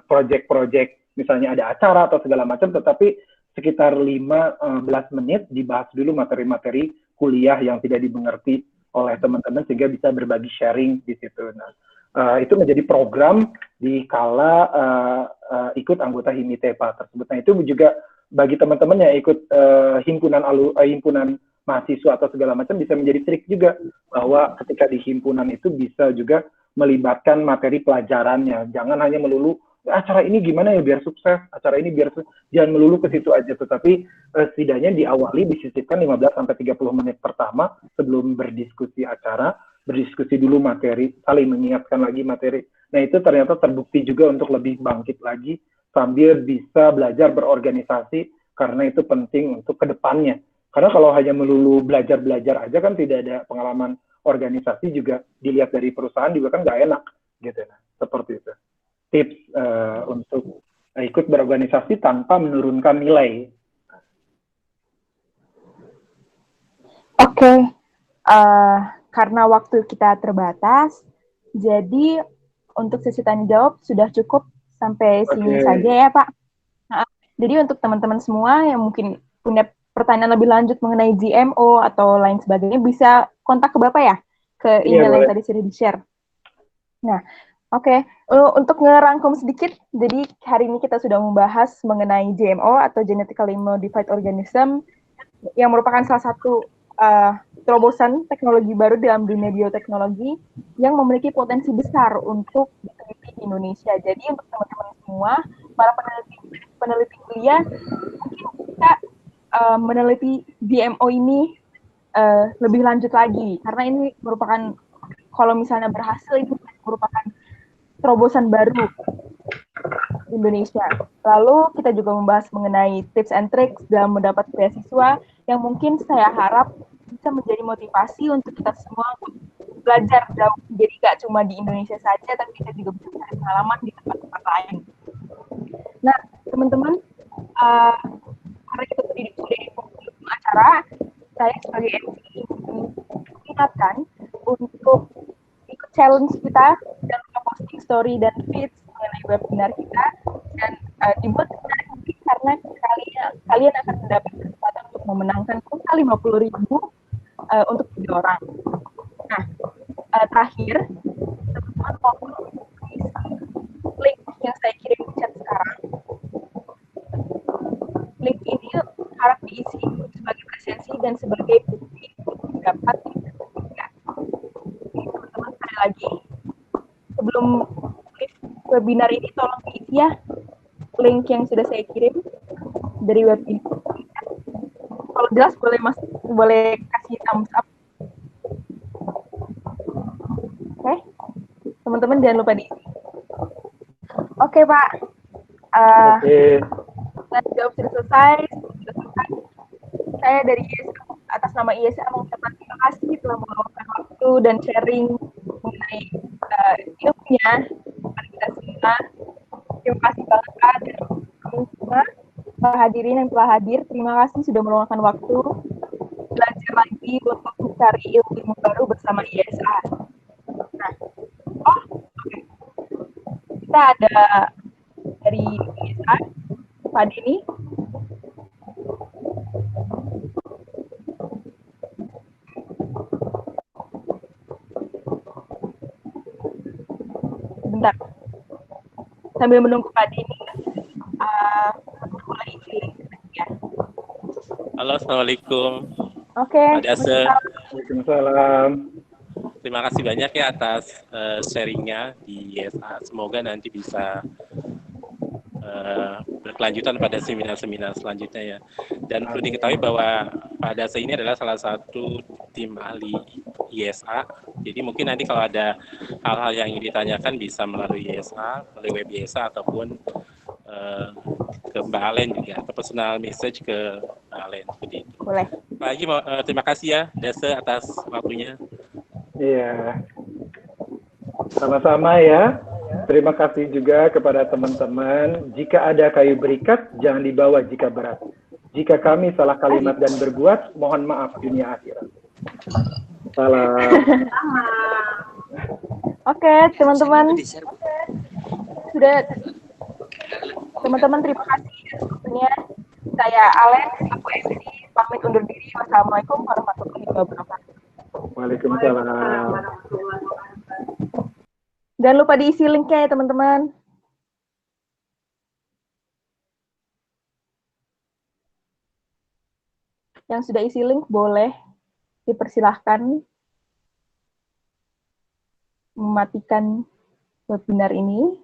proyek-proyek, misalnya ada acara atau segala macam, tetapi sekitar 15 menit dibahas dulu materi-materi kuliah yang tidak dimengerti oleh teman-teman sehingga bisa berbagi sharing di situ. Nah, itu menjadi program di kala ikut anggota Himitepa tersebut. Nah, itu juga bagi teman-teman yang ikut himpunan mahasiswa atau segala macam bisa menjadi trik juga, bahwa ketika di himpunan itu bisa juga melibatkan materi pelajarannya. Jangan hanya melulu acara ini gimana ya biar sukses, acara ini biar jangan melulu ke situ aja, tetapi setidaknya diawali disisipkan 15-30 menit pertama sebelum berdiskusi acara, berdiskusi dulu materi, saling mengingatkan lagi materi. Nah, itu ternyata terbukti juga untuk lebih bangkit lagi sambil bisa belajar berorganisasi, karena itu penting untuk kedepannya. Karena kalau hanya melulu belajar-belajar aja kan tidak ada pengalaman organisasi, juga dilihat dari perusahaan juga kan nggak enak gitu. Nah, seperti itu tips untuk ikut berorganisasi tanpa menurunkan nilai. Oke, karena waktu kita terbatas, jadi untuk sesi tanya jawab sudah cukup sampai sini saja ya, Pak. Nah, jadi untuk teman-teman semua yang mungkin punya pertanyaan lebih lanjut mengenai GMO atau lain sebagainya, bisa kontak ke Bapak ya, ke email yang tadi sudah di-share. Nah, oke. Untuk ngerangkum sedikit, jadi hari ini kita sudah membahas mengenai GMO atau Genetically Modified Organism, yang merupakan salah satu terobosan teknologi baru dalam dunia bioteknologi yang memiliki potensi besar untuk diteliti di Indonesia. Jadi untuk teman-teman semua, para peneliti kuliah, mungkin kita meneliti GMO ini lebih lanjut lagi, karena ini merupakan, kalau misalnya berhasil, itu merupakan terobosan baru di Indonesia. Lalu kita juga membahas mengenai tips and tricks dalam mendapat beasiswa, yang mungkin saya harap bisa menjadi motivasi untuk kita semua untuk belajar jauh. Jadi gak cuma di Indonesia saja, tapi kita juga bisa cari pengalaman di tempat-tempat lain. Nah, teman-teman, karena kita sudah di penghujung acara, saya sebagai MC mengingatkan untuk ikut challenge kita dan posting story dan feeds mengenai webinar kita, dan dibuat menarik mungkin karena kalian akan mendapat kesempatan untuk memenangkan kuota 50.000 untuk 3 orang. Nah, terakhir, teman-teman tolong link yang saya kirim di chat sekarang. Link ini harap diisi sebagai presensi dan sebagai bukti dapat disertifikat. Teman-teman, sekali lagi, sebelum webinar ini tolong diisi ya link yang sudah saya kirim dari web ini. Kalau jelas boleh kasih thumbs up. Oke, teman-teman jangan lupa diisi. Oke, Pak. Nah, jawab sudah selesai. Saya dari ISA, atas nama ISA mengucapkan terima kasih telah meluangkan waktu dan sharing mengenai ilmunya kepada kita semua. Terima kasih banget Kak dan kamu semua para hadirin yang telah hadir. Terima kasih sudah meluangkan waktu belajar lagi untuk mencari ilmu baru bersama ISA. Nah, okay. Kita ada dari ISA, Pak Denny. Sebentar. Sambil menunggu Pak Denny, mulai ya. Halo, Assalamualaikum. Oke. Pak Dase. Waalaikumsalam. Terima kasih banyak ya atas sharingnya di ISA. Semoga nanti bisa berkelanjutan pada seminar-seminar selanjutnya ya. Dan perlu diketahui bahwa Pak Dase ini adalah salah satu tim ahli ISA. Jadi mungkin nanti kalau ada hal-hal yang ingin ditanyakan bisa melalui ISA, melalui web ISA ataupun ke Mbak Alen juga, atau personal message ke Mbak Alen. Seperti itu. Boleh. Lagi terima kasih ya Dase atas waktunya. Iya, sama-sama ya. Terima kasih juga kepada teman-teman. Jika ada kayu berikat, jangan dibawa jika berat. Jika kami salah kalimat dan berbuat, mohon maaf dunia akhirat. Salam. Oke, teman-teman. Sudah, teman-teman terima kasih waktunya. Saya Alen, aku MC, pamit undur diri. Wassalamualaikum warahmatullahi wabarakatuh. Waalaikumsalam. Jangan lupa diisi link-nya ya, teman-teman. Yang sudah isi link boleh dipersilahkan mematikan webinar ini.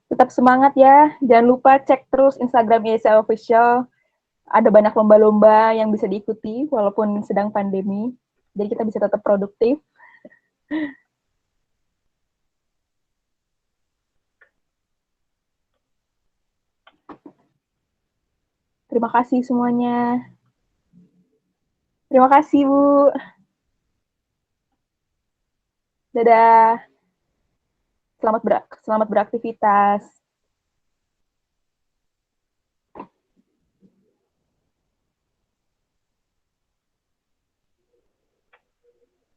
Tetap semangat ya. Jangan lupa cek terus Instagram ISA Official. Ada banyak lomba-lomba yang bisa diikuti walaupun sedang pandemi. Jadi kita bisa tetap produktif. Terima kasih semuanya. Terima kasih, Bu. Dadah. Selamat beraktivitas.